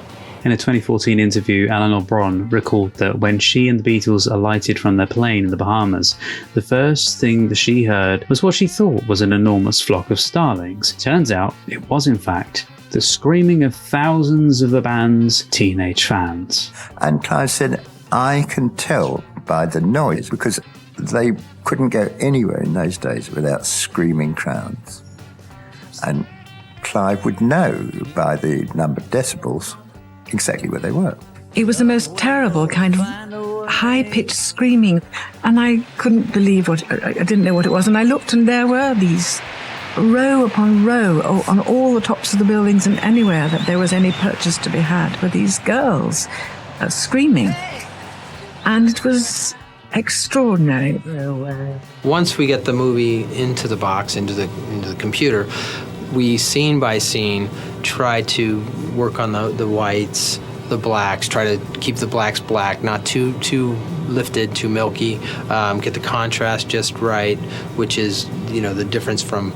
In a 2014 interview, Eleanor Bron recalled that when she and the Beatles alighted from their plane in the Bahamas, the first thing that she heard was what she thought was an enormous flock of starlings. Turns out it was in fact the screaming of thousands of the band's teenage fans. And Clive said, I can tell by the noise, because they couldn't go anywhere in those days without screaming crowds. And Clive would know by the number of decibels exactly where they were. It was the most terrible kind of high-pitched screaming, and I couldn't believe I didn't know what it was, and I looked and there were these row upon row on all the tops of the buildings, and anywhere that there was any purchase to be had were these girls screaming. And it was extraordinary. Once we get the movie into the box, into the computer, we scene by scene try to work on the whites, the blacks, try to keep the blacks black, not too lifted, too milky, get the contrast just right, which is, the difference from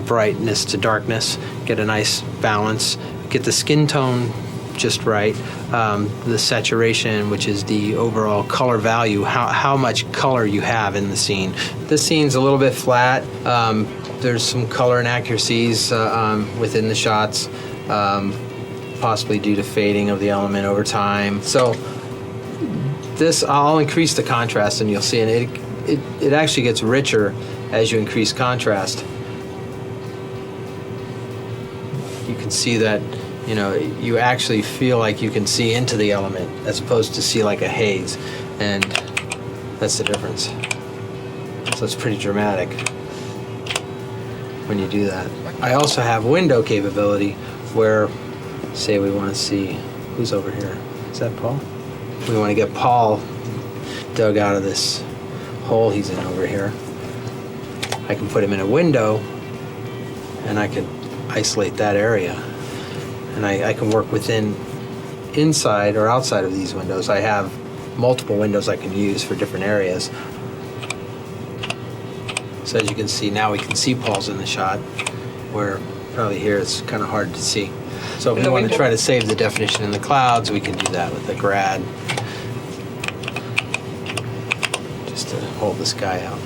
brightness to darkness, get a nice balance, get the skin tone just right, the saturation, which is the overall color value, how much color you have in the scene. This scene's a little bit flat. There's some color inaccuracies within the shots, possibly due to fading of the element over time. So I'll increase the contrast and you'll see, and it actually gets richer as you increase contrast. You can see that, you actually feel like you can see into the element as opposed to see like a haze, and that's the difference. So it's pretty dramatic when you do that. I also have window capability where, say we want to see, who's over here? Is that Paul? We want to get Paul dug out of this hole he's in over here. I can put him in a window and I can isolate that area. And I can work inside or outside of these windows. I have multiple windows I can use for different areas. So as you can see, now we can see Paul's in the shot, where probably here it's kind of hard to see. So if we want to try to save the definition in the clouds, we can do that with the grad. Just to hold this guy out.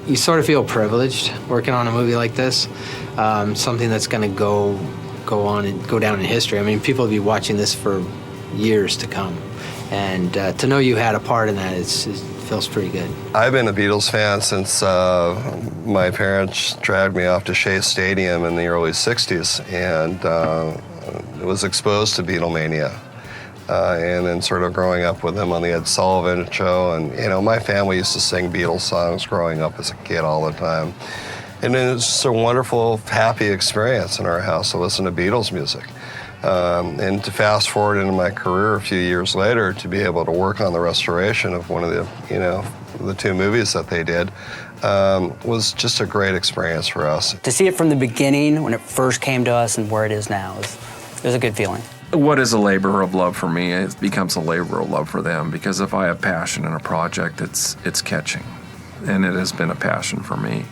You sort of feel privileged working on a movie like this, something that's going to go on and go down in history. I mean, people will be watching this for years to come, and to know you had a part in that, it feels pretty good. I've been a Beatles fan since my parents dragged me off to Shea Stadium in the early '60s, and was exposed to Beatlemania. And then sort of growing up with him on the Ed Sullivan Show. And, my family used to sing Beatles songs growing up as a kid all the time. And it was just a wonderful, happy experience in our house to listen to Beatles music. And to fast forward into my career a few years later, to be able to work on the restoration of one of the two movies that they did, was just a great experience for us. To see it from the beginning, when it first came to us, and where it is now, it was a good feeling. What is a labor of love for me, it becomes a labor of love for them, because if I have passion in a project, it's catching, and it has been a passion for me.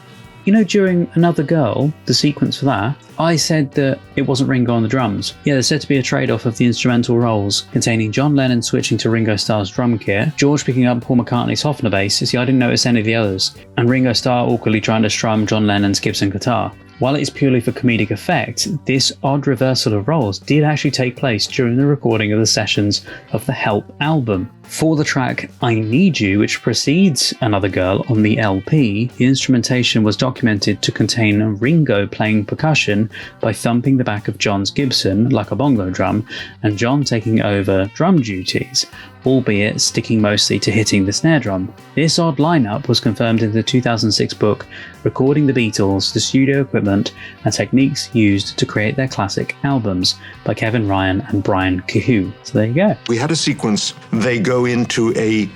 During Another Girl, the sequence for that, I said that it wasn't Ringo on the drums. Yeah, there's said to be a trade-off of the instrumental roles, containing John Lennon switching to Ringo Starr's drum kit, George picking up Paul McCartney's Hofner bass, see, I didn't notice any of the others, and Ringo Starr awkwardly trying to strum John Lennon's Gibson guitar. While it is purely for comedic effect, this odd reversal of roles did actually take place during the recording of the sessions of the Help album. For the track I Need You, which precedes Another Girl on the LP, the instrumentation was documented to contain Ringo playing percussion by thumping the back of John's Gibson like a bongo drum, and John taking over drum duties, albeit sticking mostly to hitting the snare drum. This odd lineup was confirmed in the 2006 book Recording the Beatles, the Studio Equipment and Techniques Used to Create Their Classic Albums by Kevin Ryan and Brian Cahoon. So there you go. We had a sequence, they go into a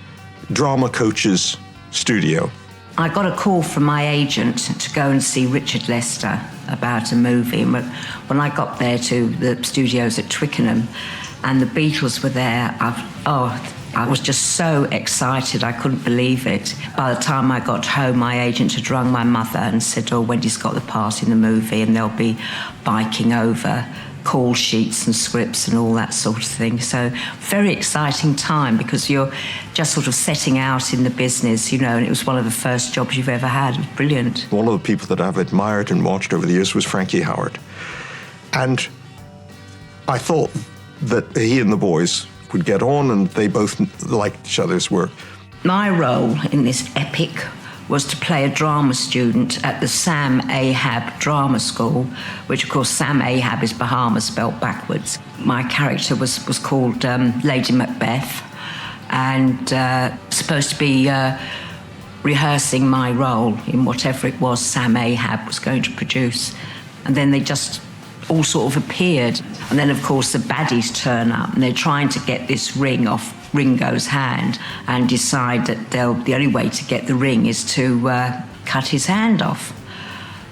drama coach's studio. I got a call from my agent to go and see Richard Lester about a movie. And when I got there to the studios at Twickenham and the Beatles were there, I was just so excited, I couldn't believe it. By the time I got home, my agent had rung my mother and said, oh, Wendy's got the part in the movie and they'll be biking over call sheets and scripts and all that sort of thing. So very exciting time because you're just sort of setting out in the business, you know, and it was one of the first jobs you've ever had. It was brilliant. One of the people that I've admired and watched over the years was Frankie Howerd. And I thought that he and the boys would get on and they both liked each other's work. My role in this epic was to play a drama student at the Sam Ahab Drama School, which, of course, Sam Ahab is Bahamas spelled backwards. My character was called Lady Macbeth, and supposed to be rehearsing my role in whatever it was Sam Ahab was going to produce. And then they just all sort of appeared. And then, of course, the baddies turn up, and they're trying to get this ring off Ringo's hand and decide that the only way to get the ring is to cut his hand off,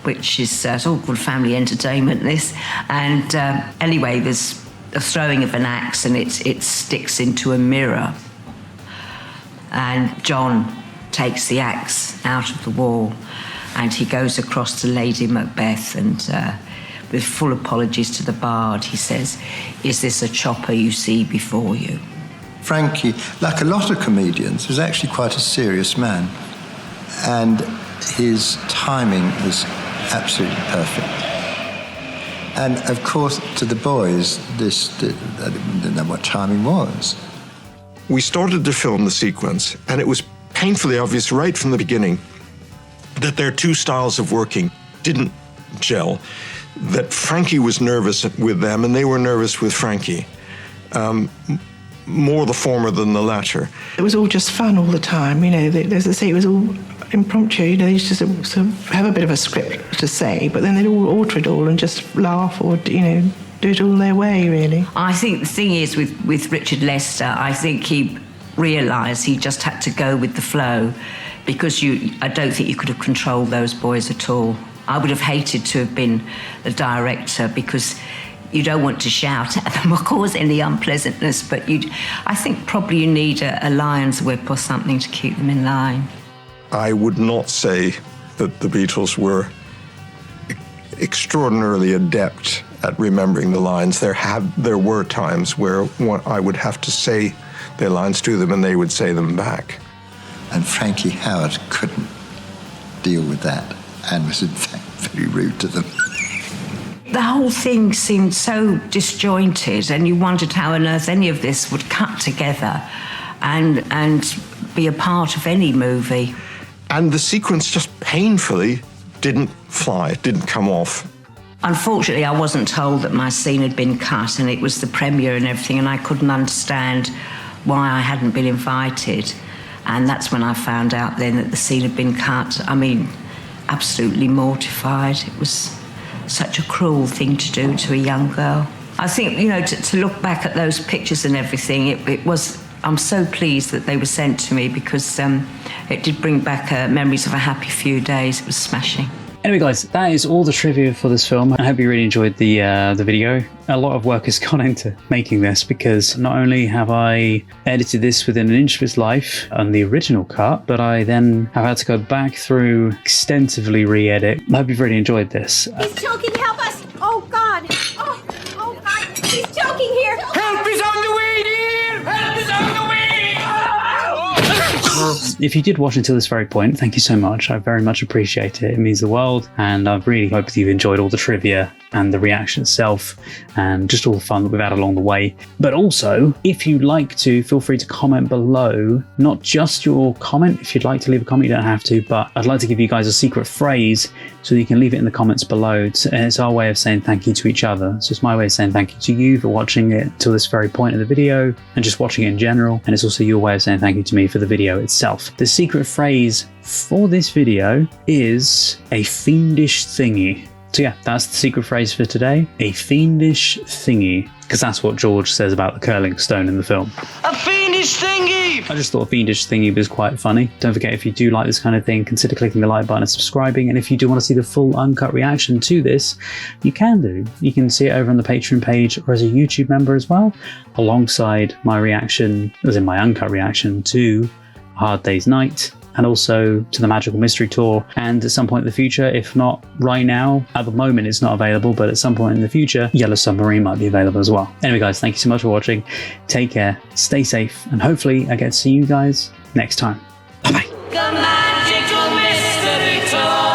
which is it's all good family entertainment, this. And anyway, there's a throwing of an axe and it sticks into a mirror. And John takes the axe out of the wall and he goes across to Lady Macbeth and with full apologies to the bard, he says, "Is this a chopper you see before you?" Frankie, like a lot of comedians, was actually quite a serious man. And his timing was absolutely perfect. And of course, to the boys, I didn't know what timing was. We started to film the sequence, and it was painfully obvious right from the beginning that their two styles of working didn't gel, that Frankie was nervous with them, and they were nervous with Frankie. More the former than the latter. It was all just fun all the time, you know. As I say, it was all impromptu. You know, they used to sort of have a bit of a script to say, but then they'd all alter it all and just laugh or, you know, do it all their way, really. I think the thing is with Richard Lester, I think he realised he just had to go with the flow because I don't think you could have controlled those boys at all. I would have hated to have been the director because you don't want to shout at them or cause any unpleasantness, but I think probably you need a lion's whip or something to keep them in line. I would not say that the Beatles were extraordinarily adept at remembering the lines. There were times where I would have to say their lines to them and they would say them back. And Frankie Howerd couldn't deal with that and was in fact very rude to them. The whole thing seemed so disjointed and you wondered how on earth any of this would cut together and be a part of any movie. And the sequence just painfully didn't fly, it didn't come off. Unfortunately, I wasn't told that my scene had been cut and it was the premiere and everything, and I couldn't understand why I hadn't been invited. And that's when I found out then that the scene had been cut. I mean, absolutely mortified. It was such a cruel thing to do to a young girl. I think, you know, to look back at those pictures and everything, it was, I'm so pleased that they were sent to me because it did bring back memories of a happy few days. It was smashing. Anyway, guys, that is all the trivia for this film. I hope you really enjoyed the video. A lot of work has gone into making this because not only have I edited this within an inch of its life on the original cut, but I then have had to go back through, extensively re-edit. I hope you've really enjoyed this. He's choking, help us! Oh, God! Oh, God! He's choking here! Help is on the way, dear! Help is on the way! If you did watch until this very point, thank you so much. I very much appreciate it. It means the world, and I really hope that you've enjoyed all the trivia and the reaction itself and just all the fun that we've had along the way. But also, if you'd like to, feel free to comment below. Not just your comment. If you'd like to leave a comment, you don't have to, but I'd like to give you guys a secret phrase so that you can leave it in the comments below. It's our way of saying thank you to each other. So it's my way of saying thank you to you for watching it till this very point of the video and just watching it in general. And it's also your way of saying thank you to me for the video itself. The secret phrase for this video is a fiendish thingy. So yeah, that's the secret phrase for today. A fiendish thingy. Because that's what George says about the curling stone in the film. A fiendish thingy! I just thought a fiendish thingy was quite funny. Don't forget, if you do like this kind of thing, consider clicking the like button and subscribing. And if you do want to see the full uncut reaction to this, you can do. You can see it over on the Patreon page or as a YouTube member as well, alongside my reaction, as in my uncut reaction to A Hard Day's Night, and also to the Magical Mystery Tour. And at some point in the future, if not right now, at the moment it's not available, but at some point in the future, Yellow Submarine might be available as well. Anyway guys, thank you so much for watching. Take care, stay safe, and hopefully I get to see you guys next time. Bye-bye. The Magical Mystery Tour.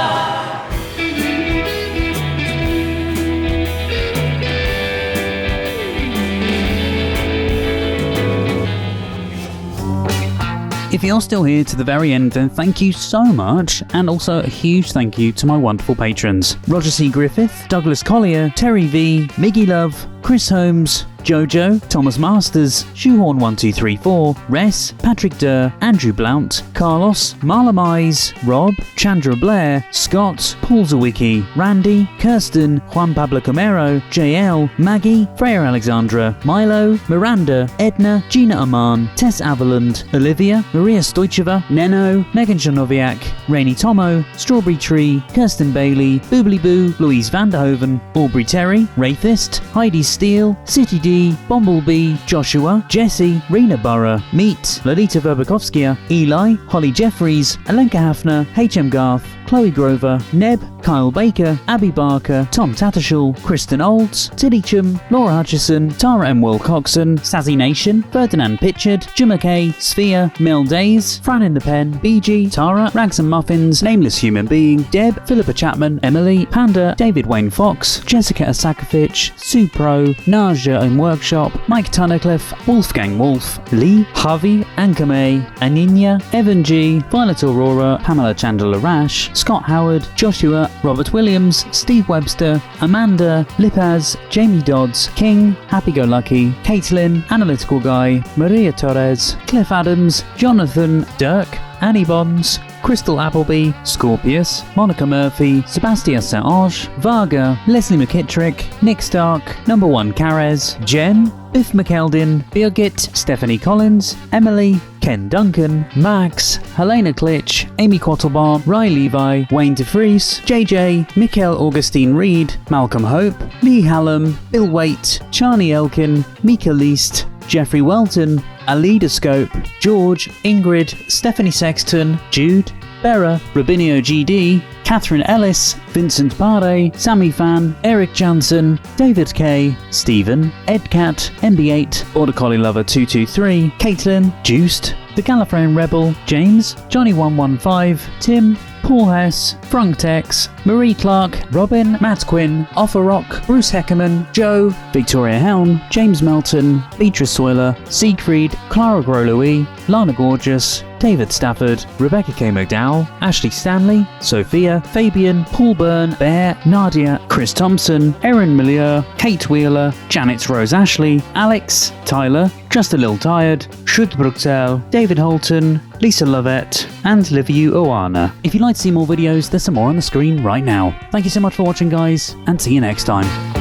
If you're still here to the very end, then thank you so much, and also a huge thank you to my wonderful patrons. Roger C. Griffith, Douglas Collier, Terry V, Miggy Love, Chris Holmes, Jojo, Thomas Masters, Shoehorn1234, Res, Patrick Durr, Andrew Blount, Carlos, Marla Mize, Rob, Chandra Blair, Scott, Paul Zawicki, Randy, Kirsten, Juan Pablo Camero, JL, Maggie, Freya Alexandra, Milo, Miranda, Edna, Gina Aman, Tess Avaland, Olivia, Maria Stoicheva, Neno, Megan Janoviak, Rainy Tomo, Strawberry Tree, Kirsten Bailey, Boobly Boo, Louise Vanderhoven, Aubrey Terry, Wraithist, Heidi Steele, City D, Bumblebee, Joshua, Jesse, Rena Burra, Meet, Lolita Verbakovskia, Eli, Holly Jeffries, Alenka Hafner, HM Garth, Chloe Grover, Neb, Kyle Baker, Abby Barker, Tom Tattershall, Kristen Olds, Tilly Chum, Laura Hutchison, Tara M. Wilcoxon, Sazzy Nation, Ferdinand Pitchard, Jim McKay, Sphere, Mel Days, Fran in the Pen, BG, Tara, Rags and Muffins, Nameless Human Being, Deb, Philippa Chapman, Emily, Panda, David Wayne Fox, Jessica Asakovich, Sue Pro, Naja and Workshop, Mike Tunnicliffe, Wolfgang Wolf, Lee, Harvey, Anka May, Aninia, Evan G, Violet Aurora, Pamela Chandler Rash, Scott Howard, Joshua, Robert Williams, Steve Webster, Amanda, Lipaz, Jamie Dodds, King, Happy Go Lucky, Caitlin, Analytical Guy, Maria Torres, Cliff Adams, Jonathan, Dirk, Annie Bonds, Crystal Appleby, Scorpius, Monica Murphy, Sebastian St-Ange, Varga, Leslie McKittrick, Nick Stark, Number 1 Carez, Jen, Biff McKeldin, Birgit, Stephanie Collins, Emily, Ken Duncan, Max, Helena Klitsch, Amy Quattlebar, Ry Levi, Wayne DeFries, JJ, Mikhail Augustine Reed, Malcolm Hope, Lee Hallam, Bill Waite, Charlie Elkin, Mika Least, Jeffrey Welton, Alida Scope, George, Ingrid, Stephanie Sexton, Jude, Bera, Robinio GD, Catherine Ellis, Vincent Pare, Sammy Fan, Eric Jansen, David K, Stephen, Edcat, MB8, Border Collie Lover 223, Caitlin, Juiced, The Gallifreyan Rebel, James, Johnny115, Tim, Paul Hess, Frank Tex, Marie Clark, Robin, Matt Quinn, Offer Rock, Bruce Heckerman, Joe, Victoria Helm, James Melton, Beatrice Soiler, Siegfried, Clara Grolowy, Lana Gorgeous, David Stafford, Rebecca K. McDowell, Ashley Stanley, Sophia, Fabian, Paul Byrne, Bear, Nadia, Chris Thompson, Erin Milieu, Kate Wheeler, Janet Rose Ashley, Alex, Tyler, Just a Little Tired, Shud Bruxelles, David Holton, Lisa Lovett, and Liviu Oana. If you'd like to see more videos, there's some more on the screen right now. Thank you so much for watching guys, and see you next time.